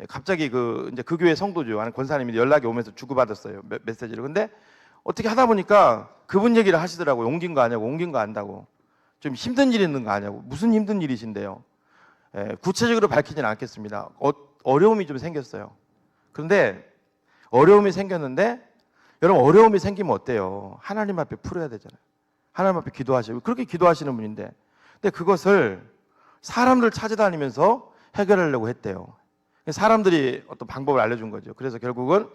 갑자기 이제 그 교회 성도죠. 하는 권사님이 연락이 오면서 주고받았어요. 메시지를. 근데 어떻게 하다 보니까 그분 얘기를 하시더라고요. 옮긴 거 아냐고, 옮긴 거 안다고. 좀 힘든 일 있는 거 아냐고. 무슨 힘든 일이신데요? 구체적으로 밝히지는 않겠습니다. 어려움이 좀 생겼어요. 그런데 어려움이 생겼는데 여러분 어려움이 생기면 어때요? 하나님 앞에 풀어야 되잖아요. 하나님 앞에 기도하시고 그렇게 기도하시는 분인데 근데 그것을 사람들 찾아다니면서 해결하려고 했대요. 사람들이 어떤 방법을 알려준 거죠. 그래서 결국은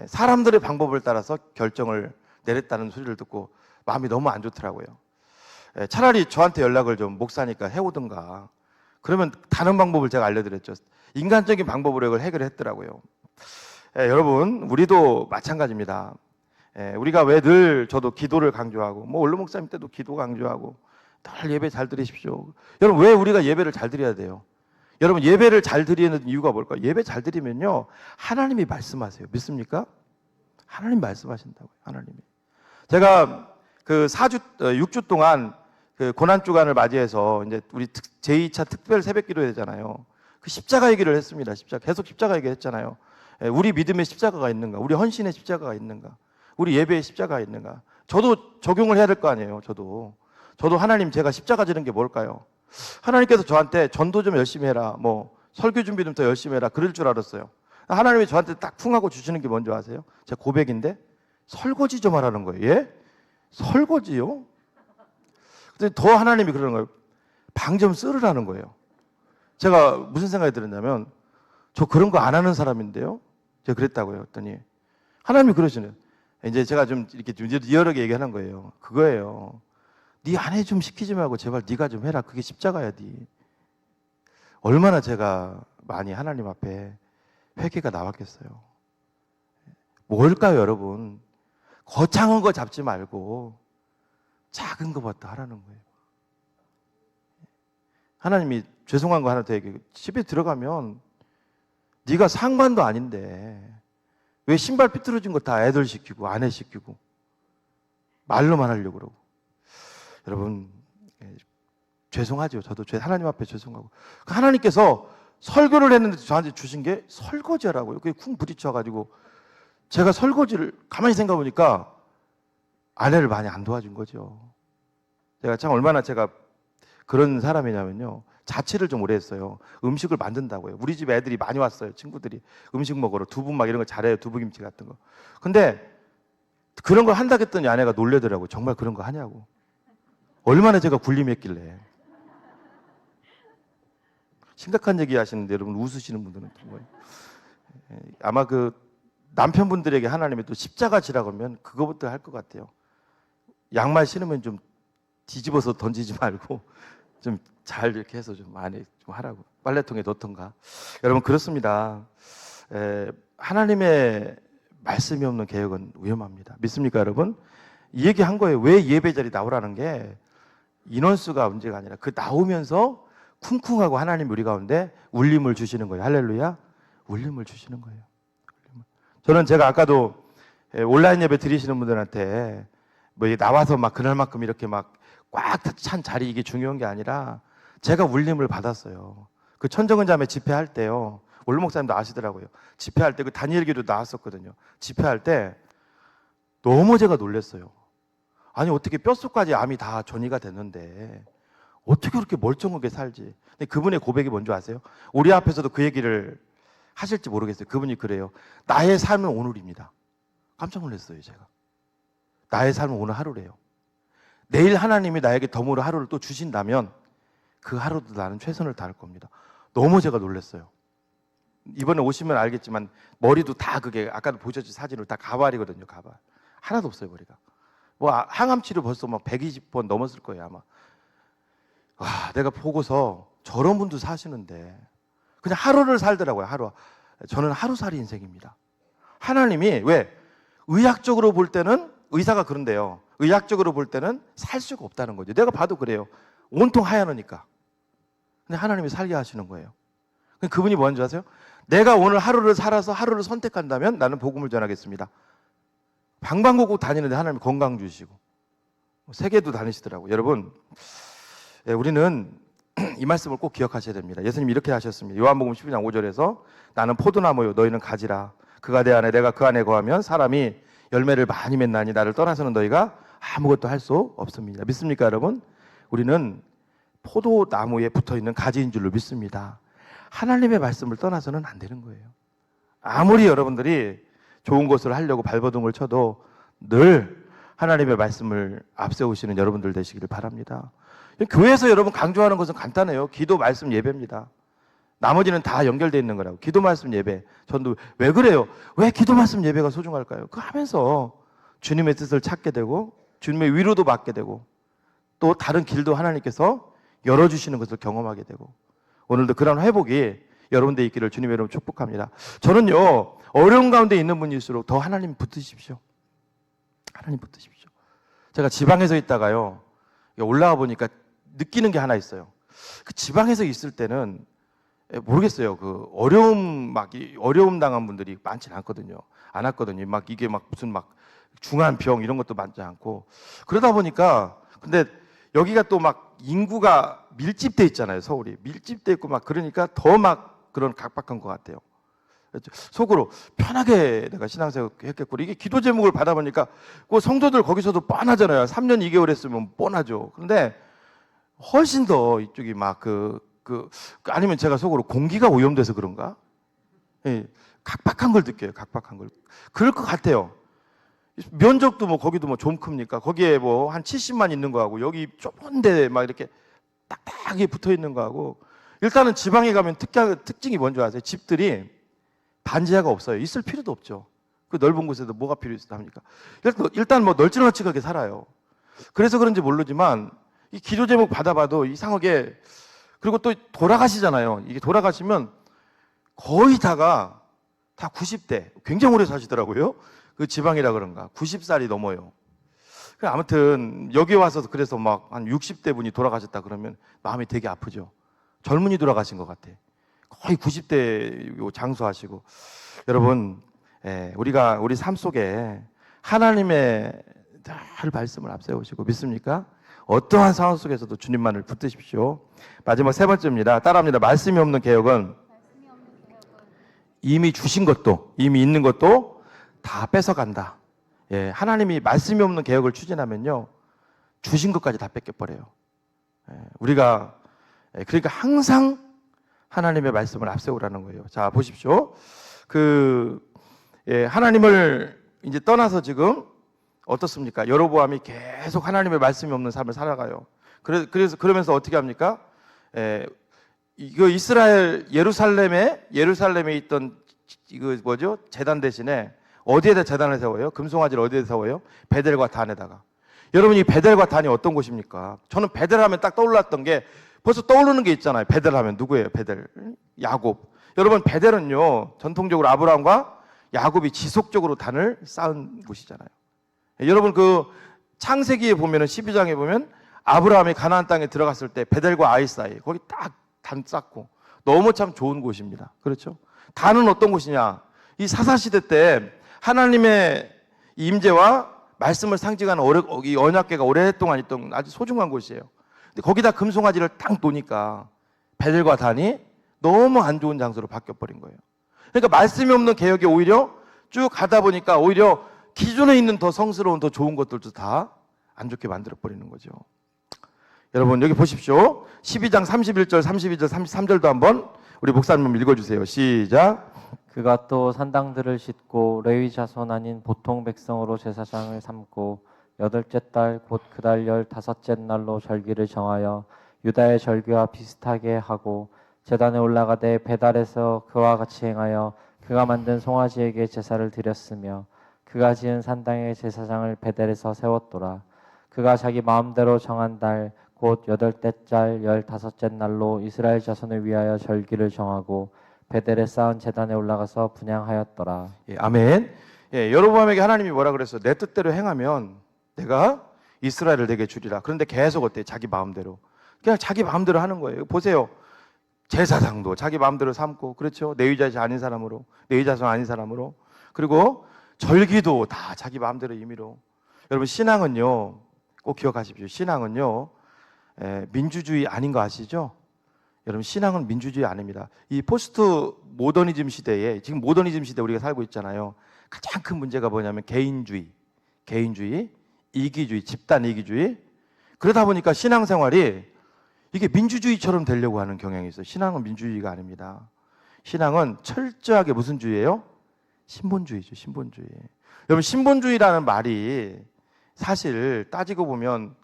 사람들의 방법을 따라서 결정을 내렸다는 소리를 듣고 마음이 너무 안 좋더라고요. 차라리 저한테 연락을 좀 목사니까 해오든가 그러면 다른 방법을 제가 알려드렸죠. 인간적인 방법으로 이걸 해결했더라고요. 여러분 우리도 마찬가지입니다. 우리가 왜 늘 저도 기도를 강조하고 뭐 원로 목사님 때도 기도 강조하고 늘 예배 잘 드리십시오. 여러분 왜 우리가 예배를 잘 드려야 돼요? 여러분 예배를 잘 드리는 이유가 뭘까요? 예배 잘 드리면요 하나님이 말씀하세요. 믿습니까? 하나님 말씀하신다고요. 하나님이. 제가 그 6주 동안 그 고난 주간을 맞이해서 이제 우리 제2차 특별 새벽 기도 되잖아요. 그 십자가 얘기를 했습니다. 계속 십자가 얘기했잖아요. 우리 믿음의 십자가가 있는가? 우리 헌신의 십자가가 있는가? 우리 예배의 십자가가 있는가? 저도 적용을 해야 될 거 아니에요. 저도 하나님 제가 십자가 지는 게 뭘까요? 하나님께서 저한테 전도 좀 열심히 해라. 뭐 설교 준비 좀 더 열심히 해라. 그럴 줄 알았어요. 하나님이 저한테 딱 풍하고 주시는 게 뭔지 아세요? 제 고백인데 설거지 좀 하라는 거예요. 예? 설거지요? 근데 더 하나님이 그러는 거예요. 방 좀 쓸으라는 거예요. 제가 무슨 생각이 들었냐면 저 그런 거 안 하는 사람인데요. 제가 그랬다고요. 했더니 하나님이 그러시네요. 이제 제가 좀 이렇게 좀 리얼하게 얘기하는 거예요. 그거예요. 네 아내 좀 시키지 말고 제발 네가 좀 해라. 그게 십자가야, 네. 얼마나 제가 많이 하나님 앞에 회개가 나왔겠어요. 뭘까요, 여러분? 거창한 거 잡지 말고 작은 거부터 하라는 거예요. 하나님이 죄송한 거 하나 더 얘기해요. 집에 들어가면 네가 상관도 아닌데 왜 신발 삐뚤어진 거 다 애들 시키고 아내 시키고 말로만 하려고 그러고. 여러분 죄송하죠. 저도 하나님 앞에 죄송하고 하나님께서 설교를 했는데 저한테 주신 게 설거지라고요. 그게 쿵 부딪혀가지고 제가 설거지를 가만히 생각해 보니까 아내를 많이 안 도와준 거죠. 제가 참 얼마나 제가 그런 사람이냐면요. 자취를 좀 오래 했어요. 음식을 만든다고요. 우리 집 애들이 많이 왔어요. 친구들이 음식 먹으러 두부 막 이런 거 잘해요. 두부김치 같은 거. 근데 그런 걸 한다고 했더니 아내가 놀래더라고요. 정말 그런 거 하냐고. 얼마나 제가 군림했길래. 심각한 얘기 하시는데 여러분 웃으시는 분들은 정말 아마 그 남편분들에게 하나님이 또 십자가 지라고 하면 그거부터 할 것 같아요. 양말 신으면 좀 뒤집어서 던지지 말고 좀 잘 이렇게 해서 좀 안에 좀 하라고. 빨래통에 넣던가. 여러분 그렇습니다. 하나님의 말씀이 없는 개혁은 위험합니다. 믿습니까, 여러분? 이 얘기 한 거예요. 왜 예배 자리 나오라는 게 인원수가 문제가 아니라 그 나오면서 쿵쿵하고 하나님 우리 가운데 울림을 주시는 거예요. 할렐루야. 울림을 주시는 거예요. 저는 제가 아까도 온라인 예배 드리시는 분들한테 뭐 나와서 막 그날만큼 이렇게 막 꽉 찬 자리 이게 중요한 게 아니라 제가 울림을 받았어요. 그 천정은자매 집회할 때요. 올 목사님도 아시더라고요. 집회할 때 그 다니엘기도 나왔었거든요. 집회할 때 너무 제가 놀랐어요. 아니 어떻게 뼛속까지 암이 다 전이가 됐는데 어떻게 그렇게 멀쩡하게 살지? 근데 그분의 고백이 뭔지 아세요? 우리 앞에서도 그 얘기를 하실지 모르겠어요. 그분이 그래요. 나의 삶은 오늘입니다. 깜짝 놀랐어요, 제가. 나의 삶은 오늘 하루래요. 내일 하나님이 나에게 덤으로 하루를 또 주신다면 그 하루도 나는 최선을 다할 겁니다. 너무 제가 놀랐어요. 이번에 오시면 알겠지만 머리도 다 그게 아까도 보셨지 사진으로 다 가발이거든요. 가발. 하나도 없어요, 머리가. 뭐 항암 치료 벌써 막 120번 넘었을 거예요, 아마. 와, 내가 보고서 저런 분도 사시는데 그냥 하루를 살더라고요, 하루. 저는 하루살이 인생입니다. 하나님이 왜? 의학적으로 볼 때는 의사가 그런데요. 의학적으로 볼 때는 살 수가 없다는 거죠. 내가 봐도 그래요. 온통 하얘놓으니까. 근데 하나님이 살게 하시는 거예요. 그분이 뭔지 아세요? 내가 오늘 하루를 살아서 하루를 선택한다면 나는 복음을 전하겠습니다. 방방곡곡 다니는데 하나님이 건강 주시고 세계도 다니시더라고요. 여러분, 우리는 이 말씀을 꼭 기억하셔야 됩니다. 예수님이 이렇게 하셨습니다. 요한복음 12장 5절에서 나는 포도나무요 너희는 가지라. 그가 내 안에 내가 그 안에 거하면 사람이 열매를 많이 맺나니 나를 떠나서는 너희가 아무것도 할 수 없습니다. 믿습니까, 여러분? 우리는 포도나무에 붙어있는 가지인 줄로 믿습니다. 하나님의 말씀을 떠나서는 안 되는 거예요. 아무리 여러분들이 좋은 것을 하려고 발버둥을 쳐도 늘 하나님의 말씀을 앞세우시는 여러분들 되시기를 바랍니다. 교회에서 여러분 강조하는 것은 간단해요. 기도, 말씀, 예배입니다. 나머지는 다 연결되어 있는 거라고. 기도, 말씀, 예배. 전도 왜 그래요? 왜 기도, 말씀, 예배가 소중할까요? 그거 하면서 주님의 뜻을 찾게 되고 주님의 위로도 받게 되고 또 다른 길도 하나님께서 열어주시는 것을 경험하게 되고 오늘도 그런 회복이 여러분들 있기를 주님의 이름으로 축복합니다. 저는요, 어려운 가운데 있는 분일수록 더 하나님 붙으십시오. 하나님 붙으십시오. 제가 지방에서 있다가요, 올라와 보니까 느끼는 게 하나 있어요. 그 지방에서 있을 때는 모르겠어요. 그 어려움 당한 분들이 많지 않거든요. 안 왔거든요. 막 이게 막 무슨 막 중한 병 이런 것도 많지 않고 그러다 보니까 근데 여기가 또 막 인구가 밀집돼 있잖아요. 서울이 밀집돼 있고 막 그러니까 더 막 그런 각박한 것 같아요. 속으로 편하게 내가 신앙생활 했겠고 이게 기도 제목을 받아보니까 그 성도들 거기서도 뻔하잖아요. 3년 2개월 했으면 뻔하죠. 그런데 훨씬 더 이쪽이 막 아니면 제가 속으로 공기가 오염돼서 그런가? 예, 각박한 걸 느껴요. 각박한 걸. 그럴 것 같아요. 면적도 뭐 거기도 뭐 좀 큽니까? 거기에 뭐 한 70만 있는 거하고 여기 좁은데 막 이렇게 딱딱하게 붙어 있는 거하고 일단은 지방에 가면 특징이 뭔지 아세요? 집들이 반지하가 없어요. 있을 필요도 없죠. 그 넓은 곳에도 뭐가 필요합니까? 일단 뭐 널찍널찍하게 살아요. 그래서 그런지 모르지만 이 기도 제목 받아봐도 이상하게 그리고 또 돌아가시잖아요. 이게 돌아가시면 거의 다가 다 90대 굉장히 오래 사시더라고요. 그 지방이라 그런가 90살이 넘어요. 아무튼 여기 와서 그래서 막 한 60대 분이 돌아가셨다 그러면 마음이 되게 아프죠. 젊은이 돌아가신 것 같아. 거의 90대 장수하시고 여러분 우리가 우리 삶 속에 하나님의 늘 말씀을 앞세우시고 믿습니까? 어떠한 상황 속에서도 주님만을 붙드십시오. 마지막 세 번째입니다. 따라합니다. 말씀이 없는 개혁은 이미 주신 것도 이미 있는 것도 다 뺏어간다. 예, 하나님이 말씀이 없는 개혁을 추진하면요 주신 것까지 다 뺏겨버려요. 우리가 그러니까 항상 하나님의 말씀을 앞세우라는 거예요. 자 보십시오. 하나님을 이제 떠나서 지금 어떻습니까? 여로보암이 계속 하나님의 말씀이 없는 삶을 살아가요. 그러면서 어떻게 합니까? 이거 이스라엘 예루살렘에 있던 이거 뭐죠? 제단 대신에 어디에다 제단을 세워요? 금송아지를 어디에 세워요? 베델과 단에다가. 여러분 이 베델과 단이 어떤 곳입니까? 저는 베델하면 딱 떠올랐던 게 벌써 떠오르는 게 있잖아요. 베델하면 누구예요? 베델 야곱. 여러분 베델은요 전통적으로 아브라함과 야곱이 지속적으로 단을 쌓은 곳이잖아요. 여러분 그 창세기에 보면은 12장에 보면 아브라함이 가나안 땅에 들어갔을 때 베델과 아이 사이 거기 딱 단 쌓고 너무 참 좋은 곳입니다. 그렇죠? 단은 어떤 곳이냐? 이 사사시대 때 하나님의 임재와 말씀을 상징하는 이 언약궤가 오랫동안 있던 아주 소중한 곳이에요. 근데 거기다 금송아지를 딱 놓으니까 베델과 단이 너무 안 좋은 장소로 바뀌어버린 거예요. 그러니까 말씀이 없는 개혁이 오히려 쭉 가다 보니까 오히려 기존에 있는 더 성스러운 더 좋은 것들도 다 안 좋게 만들어버리는 거죠. 여러분 여기 보십시오. 12장 31절, 32절, 33절도 한번 우리 목사님 읽어주세요. 시작. 그가 또 산당들을 싣고 레위 자손 아닌 보통 백성으로 제사장을 삼고 여덟째 달 곧 그달 15째 날로 절기를 정하여 유다의 절기와 비슷하게 하고 제단에 올라가되 베달에서 그와 같이 행하여 그가 만든 송아지에게 제사를 드렸으며 그가 지은 산당의 제사장을 베델에서 세웠더라. 그가 자기 마음대로 정한 달 곧 8째 달 15째 날로 이스라엘 자손을 위하여 절기를 정하고 베델에 쌓은 제단에 올라가서 분향하였더라. 예, 아멘. 예, 여로보암에게 하나님이 뭐라 그랬어요? 내 뜻대로 행하면 내가 이스라엘을 내게 주리라. 그런데 계속 어때요? 자기 마음대로. 그냥 자기 마음대로 하는 거예요. 보세요. 제사장도 자기 마음대로 삼고, 그렇죠? 내위자손 아닌 사람으로, 내위자손 아닌 사람으로. 그리고 절기도 다 자기 마음대로 임의로. 여러분 신앙은요, 꼭 기억하십시오. 신앙은요, 민주주의 아닌 거 아시죠? 여러분 신앙은 민주주의 아닙니다. 이 포스트 모더니즘 시대에, 지금 모더니즘 시대 우리가 살고 있잖아요. 가장 큰 문제가 뭐냐면 개인주의, 이기주의, 집단 이기주의. 그러다 보니까 신앙생활이 이게 민주주의처럼 되려고 하는 경향이 있어요. 신앙은 민주주의가 아닙니다. 신앙은 철저하게 무슨 주의예요? 신본주의죠. 신본주의. 여러분 신본주의라는 말이 사실 따지고 보면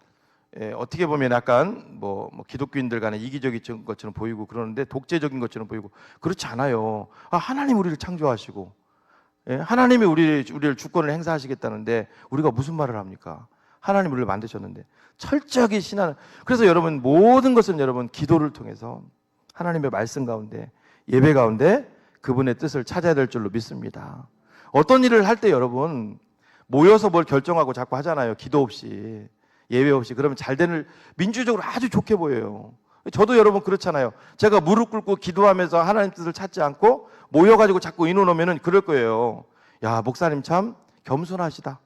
어떻게 보면 약간 뭐 기독교인들 간에 이기적인 것처럼 보이고 그러는데 독재적인 것처럼 보이고 그렇지 않아요. 하나님 우리를 창조하시고 하나님이 우리를 주권을 행사하시겠다는데 우리가 무슨 말을 합니까? 하나님 우리를 만드셨는데 철저하게 신앙. 그래서 여러분 모든 것은 여러분 기도를 통해서 하나님의 말씀 가운데 예배 가운데 그분의 뜻을 찾아야 될 줄로 믿습니다. 어떤 일을 할 때 여러분 모여서 뭘 결정하고 자꾸 하잖아요. 기도 없이 예배 없이. 그러면 잘 되는, 민주적으로 아주 좋게 보여요. 저도 여러분 그렇잖아요. 제가 무릎 꿇고 기도하면서 하나님 뜻을 찾지 않고 모여가지고 자꾸 인원 오면은 그럴 거예요. 야, 목사님 참 겸손하시다.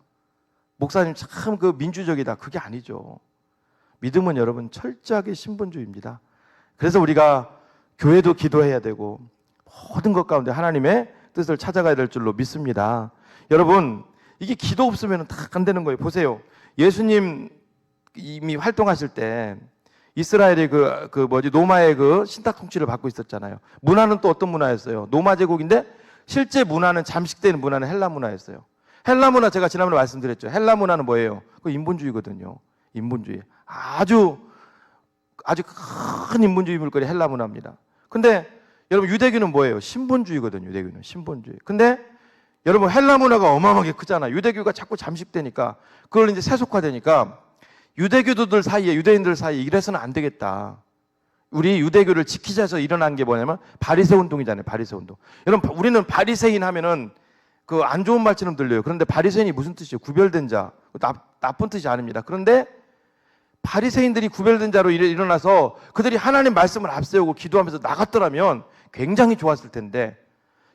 목사님 참 그 민주적이다. 그게 아니죠. 믿음은 여러분 철저하게 신분주의입니다. 그래서 우리가 교회도 기도해야 되고 모든 것 가운데 하나님의 뜻을 찾아가야 될 줄로 믿습니다. 여러분 이게 기도 없으면 다 안 되는 거예요. 보세요. 예수님 이미 활동하실 때 이스라엘이 로마의 그 신탁 통치를 받고 있었잖아요. 문화는 또 어떤 문화였어요? 로마 제국인데 실제 문화는 잠식되는 문화는 헬라 문화였어요. 헬라 문화 제가 지난번에 말씀드렸죠. 헬라 문화는 뭐예요? 그 인본주의거든요. 인본주의. 아주 큰 인본주의 물거리 헬라 문화입니다. 근데 여러분 유대교는 뭐예요? 신본주의거든요. 유대교는 신본주의. 근데 여러분 헬라 문화가 어마어마하게 크잖아요. 유대교가 자꾸 잠식되니까 그걸 이제 세속화되니까 유대교도들 사이에, 유대인들 사이에 이래서는 안 되겠다. 우리 유대교를 지키자 해서 일어난 게 뭐냐면 바리새 운동이잖아요. 바리새 운동. 여러분 우리는 바리새인 하면은 그 안 좋은 말처럼 들려요. 그런데 바리새인이 무슨 뜻이에요? 구별된 자. 나쁜 뜻이 아닙니다. 그런데 바리새인들이 구별된 자로 일어나서 그들이 하나님 말씀을 앞세우고 기도하면서 나갔더라면 굉장히 좋았을 텐데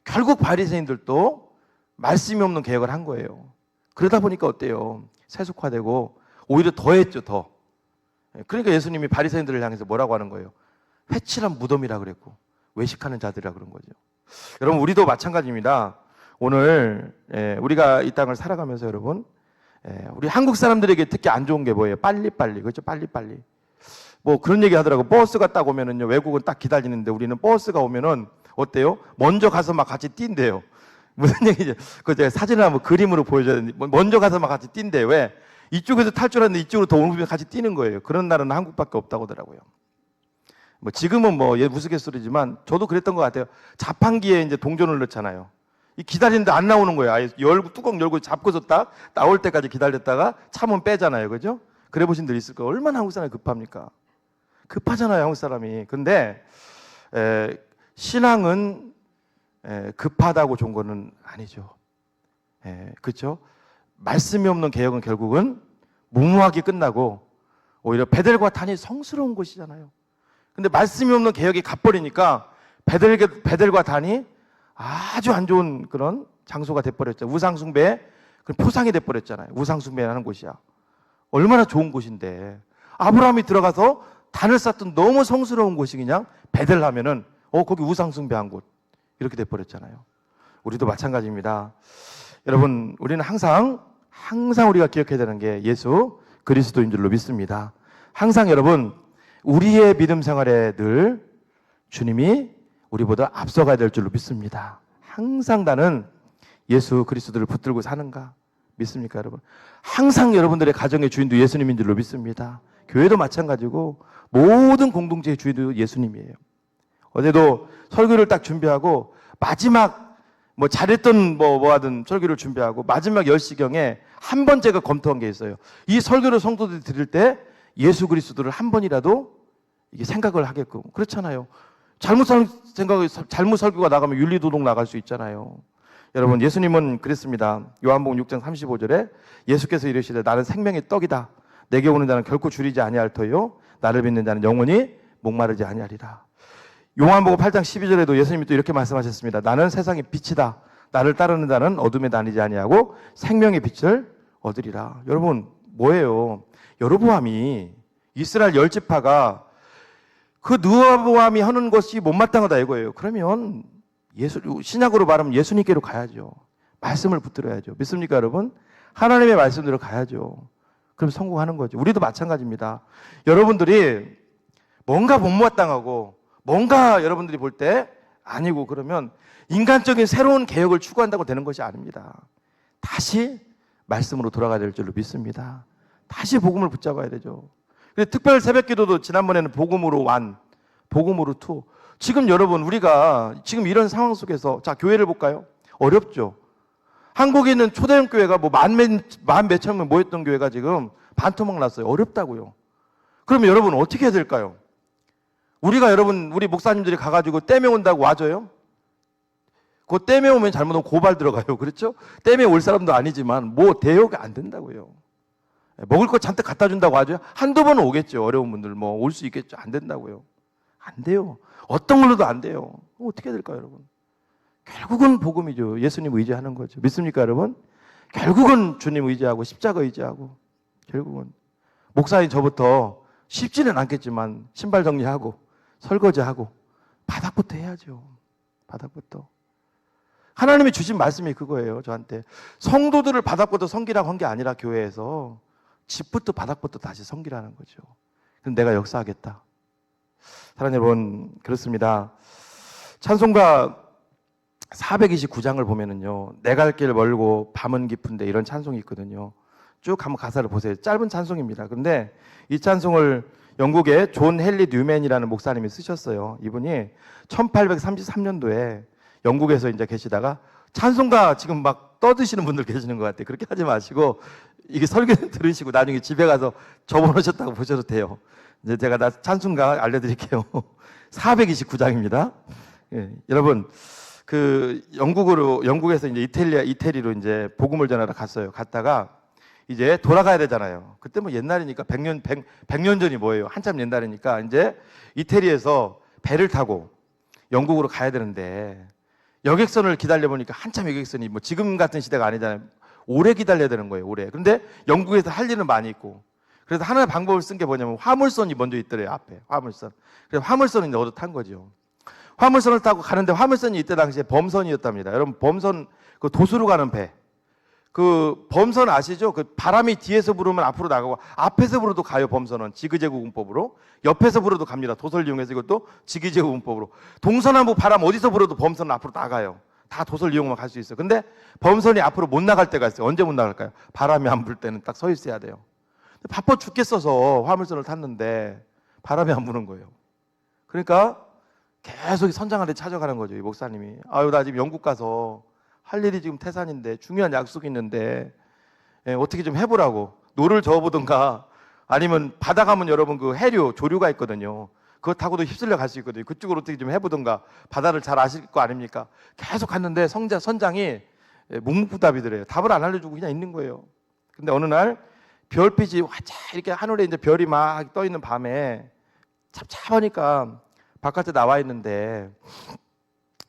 결국 바리새인들도 말씀이 없는 개혁을 한 거예요. 그러다 보니까 어때요? 세속화되고 오히려 더했죠, 더. 그러니까 예수님이 바리새인들을 향해서 뭐라고 하는 거예요? 회칠한 무덤이라 그랬고 외식하는 자들이라 그런 거죠. 여러분 우리도 마찬가지입니다. 오늘 우리가 이 땅을 살아가면서 여러분 우리 한국 사람들에게 특히 안 좋은 게 뭐예요? 빨리빨리. 그렇죠? 빨리빨리. 뭐 그런 얘기 하더라고. 버스가 딱 오면은요. 외국은 딱 기다리는데 우리는 버스가 오면은 어때요? 먼저 가서 막 같이 뛴대요. 무슨 얘기죠? 그 제가 사진을 한번 그림으로 보여줘야 되는데 먼저 가서 막 같이 뛴대. 왜? 이쪽에서 탈 줄 알았는데 이쪽으로 더 오면 같이 뛰는 거예요. 그런 나라는 한국밖에 없다고 하더라고요. 뭐 지금은 뭐 우스갯소리지만 저도 그랬던 것 같아요. 자판기에 이제 동전을 넣잖아요. 이 기다리는데 안 나오는 거예요. 아예 뚜껑 열고 잡고서 딱 나올 때까지 기다렸다가 참으면 빼잖아요. 그죠? 그래 보신 분 있을 거예요. 얼마나 한국 사람이 급합니까? 급하잖아요, 한국 사람이. 근데 신앙은 급하다고 좋은 거는 아니죠. 그렇죠? 말씀이 없는 개혁은 결국은 무모하게 끝나고 오히려 베델과 단이 성스러운 곳이잖아요. 근데 말씀이 없는 개혁이 가버리니까 베델과 단이 아주 안 좋은 그런 장소가 돼버렸죠. 우상숭배. 포상이 돼버렸잖아요. 우상숭배하는 곳이야. 얼마나 좋은 곳인데 아브라함이 들어가서 단을 쌓던 너무 성스러운 곳이 그냥 베델하면은 거기 우상숭배한 곳 이렇게 돼버렸잖아요. 우리도 마찬가지입니다. 여러분, 우리는 항상 우리가 기억해야 되는 게 예수 그리스도인 줄로 믿습니다. 항상 여러분, 우리의 믿음 생활에 늘 주님이 우리보다 앞서가야 될 줄로 믿습니다. 항상 나는 예수 그리스도를 붙들고 사는가 믿습니까, 여러분? 항상 여러분들의 가정의 주인도 예수님인 줄로 믿습니다. 교회도 마찬가지고 모든 공동체의 주인도 예수님이에요. 어제도 설교를 딱 준비하고 마지막 잘했던 뭐 하든 설교를 준비하고 마지막 10시경에 한 번 제가 검토한 게 있어요. 이 설교를 성도들이 들을 때 예수 그리스도를 한 번이라도 이게 생각을 하게끔. 그렇잖아요. 잘못 설교가 나가면 윤리도덕 나갈 수 있잖아요. 여러분, 예수님은 그랬습니다. 요한복음 6장 35절에 예수께서 이르시되 나는 생명의 떡이다. 내게 오는 자는 결코 줄이지 아니할 터요 나를 믿는 자는 영원히 목마르지 아니하리라. 요한복음 8장 12절에도 예수님이 또 이렇게 말씀하셨습니다. 나는 세상의 빛이다. 나를 따르는 자는 어둠에 다니지 아니하고 생명의 빛을 얻으리라. 여러분, 뭐예요? 여로보암이 이스라엘 10지파가 그 느와보암이 하는 것이 못마땅하다 이거예요. 그러면 신약으로 말하면 예수님께로 가야죠. 말씀을 붙들어야죠. 믿습니까, 여러분? 하나님의 말씀대로 가야죠. 그럼 성공하는 거죠. 우리도 마찬가지입니다. 여러분들이 뭔가 못마땅하고 뭔가 여러분들이 볼 때 아니고 그러면 인간적인 새로운 개혁을 추구한다고 되는 것이 아닙니다. 다시 말씀으로 돌아가야 될 줄로 믿습니다. 다시 복음을 붙잡아야 되죠. 특별 새벽기도도 지난번에는 복음으로 1, 복음으로 2. 지금 여러분 우리가 지금 이런 상황 속에서 자 교회를 볼까요? 어렵죠. 한국에 있는 초대형 교회가 만 몇천 명 모였던 교회가 지금 반토막 났어요. 어렵다고요. 그러면 여러분 어떻게 해야 될까요? 우리 목사님들이 가가지고 떼매온다고 와줘요? 그거 떼매오면 잘못하면 고발 들어가요. 그렇죠? 떼매올 사람도 아니지만 대여가 안 된다고요. 먹을 거 잔뜩 갖다 준다고 하죠. 한두 번은 오겠죠. 어려운 분들 올 수 있겠죠. 안 된다고요. 안 돼요. 어떤 걸로도 안 돼요. 어떻게 해야 될까요, 여러분? 결국은 복음이죠. 예수님 의지하는 거죠. 믿습니까, 여러분? 결국은 주님 의지하고 십자가 의지하고 결국은 목사인 저부터 쉽지는 않겠지만 신발 정리하고 설거지하고 바닥부터 해야죠. 바닥부터. 하나님이 주신 말씀이 그거예요. 저한테 성도들을 바닥부터 섬기라고 한 게 아니라 교회에서 집부터 바닥부터 다시 섬기라는 거죠. 그럼 내가 역사하겠다. 사랑하는 여러분, 그렇습니다. 찬송가 429장을 보면은요, 내 갈 길 멀고 밤은 깊은데 이런 찬송이 있거든요. 쭉 한번 가사를 보세요. 짧은 찬송입니다. 그런데 이 찬송을 영국의 존 헨리 뉴맨이라는 목사님이 쓰셨어요. 이분이 1833년도에 영국에서 이제 계시다가 찬송가 지금 막 떠드시는 분들 계시는 것 같아요. 그렇게 하지 마시고 이게 설교 들으시고 나중에 집에 가서 접어놓으셨다고 보셔도 돼요. 이제 제가 찬송가 알려드릴게요. 429장입니다. 예, 여러분 영국에서 이제 이태리로 이제 복음을 전하러 갔어요. 갔다가 이제 돌아가야 되잖아요. 그때 옛날이니까 100년 전이 뭐예요? 한참 옛날이니까 이제 이태리에서 배를 타고 영국으로 가야 되는데 여객선을 기다려보니까 한참 여객선이 지금 같은 시대가 아니잖아요. 오래 기다려야 되는 거예요, 오래. 그런데 영국에서 할 일은 많이 있고. 그래서 하나의 방법을 쓴 게 뭐냐면 화물선이 먼저 있더래요, 앞에. 화물선. 그래서 화물선을 얻어 탄 거죠. 화물선을 타고 가는데 화물선이 이때 당시에 범선이었답니다. 여러분, 범선, 그 도수로 가는 배. 그 범선 아시죠? 그 바람이 뒤에서 불으면 앞으로 나가고 앞에서 불어도 가요, 범선은. 지그재그 운법으로. 옆에서 불어도 갑니다. 도서를 이용해서 이것도 지그재그 운법으로. 동서남북 바람 어디서 불어도 범선은 앞으로 나가요. 다 도서를 이용하면 갈 수 있어요. 근데 범선이 앞으로 못 나갈 때가 있어요. 언제 못 나갈까요? 바람이 안 불 때는 딱 서 있어야 돼요. 바빠 죽겠어서 화물선을 탔는데 바람이 안 부는 거예요. 그러니까 계속 선장한테 찾아가는 거죠, 이 목사님이. 아유, 나 지금 영국 가서 할 일이 지금 태산인데 중요한 약속이 있는데 어떻게 좀 해보라고. 노를 저어보든가 아니면 바다 가면 여러분 그 해류, 조류가 있거든요. 그거 타고도 휩쓸려 갈 수 있거든요. 그쪽으로 어떻게 좀 해보든가. 바다를 잘 아실 거 아닙니까? 계속 갔는데 선장이 묵묵부답이더래요. 답을 안 알려주고 그냥 있는 거예요. 근데 어느 날 별빛이 화짝 이렇게 하늘에 이제 별이 막 떠 있는 밤에 찹찹하니까 바깥에 나와 있는데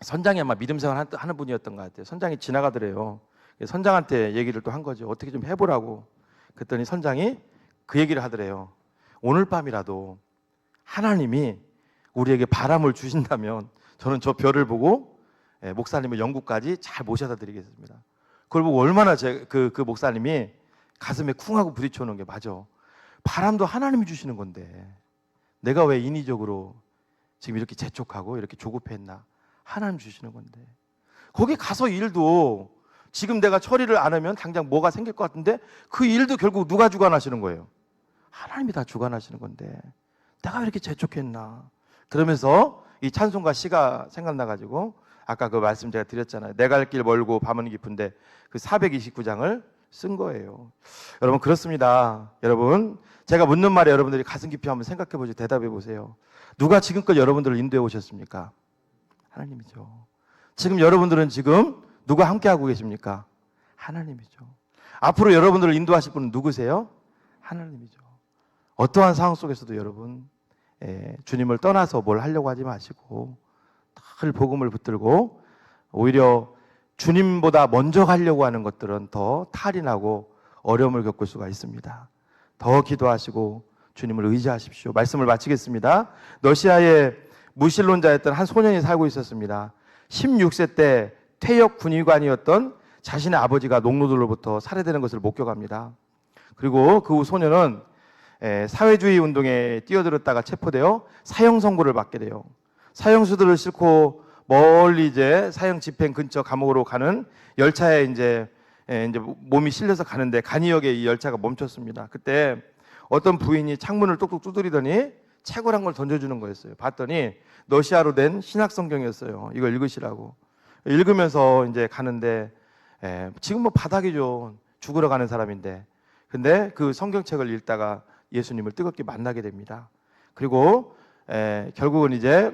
선장이 아마 믿음 생활 하는 분이었던 것 같아요. 선장이 지나가더래요. 선장한테 얘기를 또 한 거죠. 어떻게 좀 해보라고. 그랬더니 선장이 그 얘기를 하더래요. 오늘 밤이라도 하나님이 우리에게 바람을 주신다면 저는 저 별을 보고 목사님을 영국까지 잘 모셔다 드리겠습니다. 그걸 보고 얼마나 그 목사님이 가슴에 쿵하고 부딪혀오는 게 맞아. 바람도 하나님이 주시는 건데 내가 왜 인위적으로 지금 이렇게 재촉하고 이렇게 조급했나. 하나님 주시는 건데 거기 가서 일도 지금 내가 처리를 안 하면 당장 뭐가 생길 것 같은데 그 일도 결국 누가 주관하시는 거예요? 하나님이 다 주관하시는 건데 내가 왜 이렇게 재촉했나. 그러면서 이 찬송가 시가 생각나가지고 아까 그 말씀 제가 드렸잖아요. 내 갈 길 멀고 밤은 깊은데 그 429장을 쓴 거예요. 여러분 그렇습니다. 여러분 제가 묻는 말에 여러분들이 가슴 깊이 한번 생각해 보죠. 대답해 보세요. 누가 지금껏 여러분들을 인도해 오셨습니까? 하나님이죠. 지금 여러분들은 지금 누가 함께하고 계십니까? 하나님이죠. 앞으로 여러분들을 인도하실 분은 누구세요? 하나님이죠. 어떠한 상황 속에서도 여러분 주님을 떠나서 뭘 하려고 하지 마시고 늘 복음을 붙들고 오히려 주님보다 먼저 가려고 하는 것들은 더 탈이 나고 어려움을 겪을 수가 있습니다. 더 기도하시고 주님을 의지하십시오. 말씀을 마치겠습니다. 러시아에 무신론자였던 한 소년이 살고 있었습니다. 16세 때 퇴역 군의관이었던 자신의 아버지가 농노들로부터 살해되는 것을 목격합니다. 그리고 그 후 소년은 사회주의 운동에 뛰어들었다가 체포되어 사형 선고를 받게 돼요. 사형수들을 싣고 멀리 이제 사형 집행 근처 감옥으로 가는 열차에 이제 몸이 실려서 가는데 간이역에 이 열차가 멈췄습니다. 그때 어떤 부인이 창문을 똑똑 두드리더니 책을 한 걸 던져주는 거였어요. 봤더니 러시아로 된 신약 성경이었어요. 이걸 읽으시라고. 읽으면서 이제 가는데 지금 뭐 바닥이죠. 죽으러 가는 사람인데. 근데 그 성경책을 읽다가 예수님을 뜨겁게 만나게 됩니다. 그리고 결국은 이제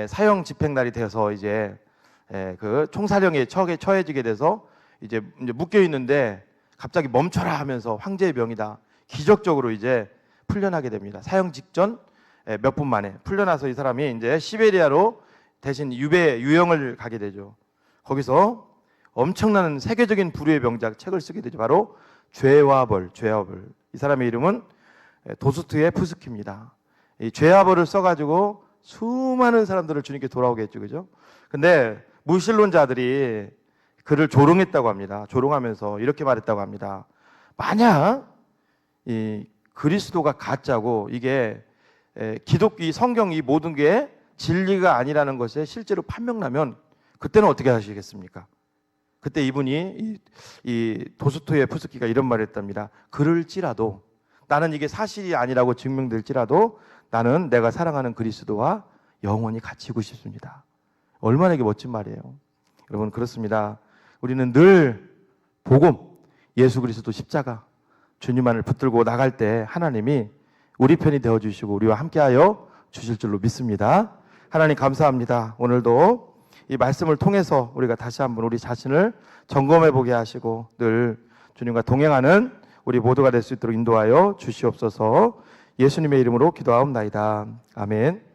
사형 집행 날이 되어서 이제 그 총사령에 처해지게 돼서 이제 묶여 있는데 갑자기 멈춰라 하면서 황제의 명이다. 기적적으로 이제 풀려나게 됩니다. 사형 직전 몇 분 만에 풀려나서 이 사람이 이제 시베리아로 대신 유형을 가게 되죠. 거기서 엄청난 세계적인 불후의 명작 책을 쓰게 되죠. 바로 죄와 벌. 이 사람의 이름은 도스토옙스키입니다. 이 죄와 벌을 써가지고 수많은 사람들을 주님께 돌아오게 했죠, 그죠? 근데 무신론자들이 그를 조롱했다고 합니다. 조롱하면서 이렇게 말했다고 합니다. 만약 이 그리스도가 가짜고 이게 기독교 성경 이 모든 게 진리가 아니라는 것에 실제로 판명나면 그때는 어떻게 하시겠습니까? 그때 이분이 이 도스토옙스키가 이런 말을 했답니다. 그럴지라도 나는 이게 사실이 아니라고 증명될지라도 나는 내가 사랑하는 그리스도와 영원히 갇히고 싶습니다. 얼마나 이게 멋진 말이에요. 여러분 그렇습니다. 우리는 늘 복음, 예수 그리스도 십자가, 주님만을 붙들고 나갈 때 하나님이 우리 편이 되어주시고 우리와 함께하여 주실 줄로 믿습니다. 하나님 감사합니다. 오늘도 이 말씀을 통해서 우리가 다시 한번 우리 자신을 점검해 보게 하시고 늘 주님과 동행하는 우리 모두가 될 수 있도록 인도하여 주시옵소서. 예수님의 이름으로 기도하옵나이다. 아멘.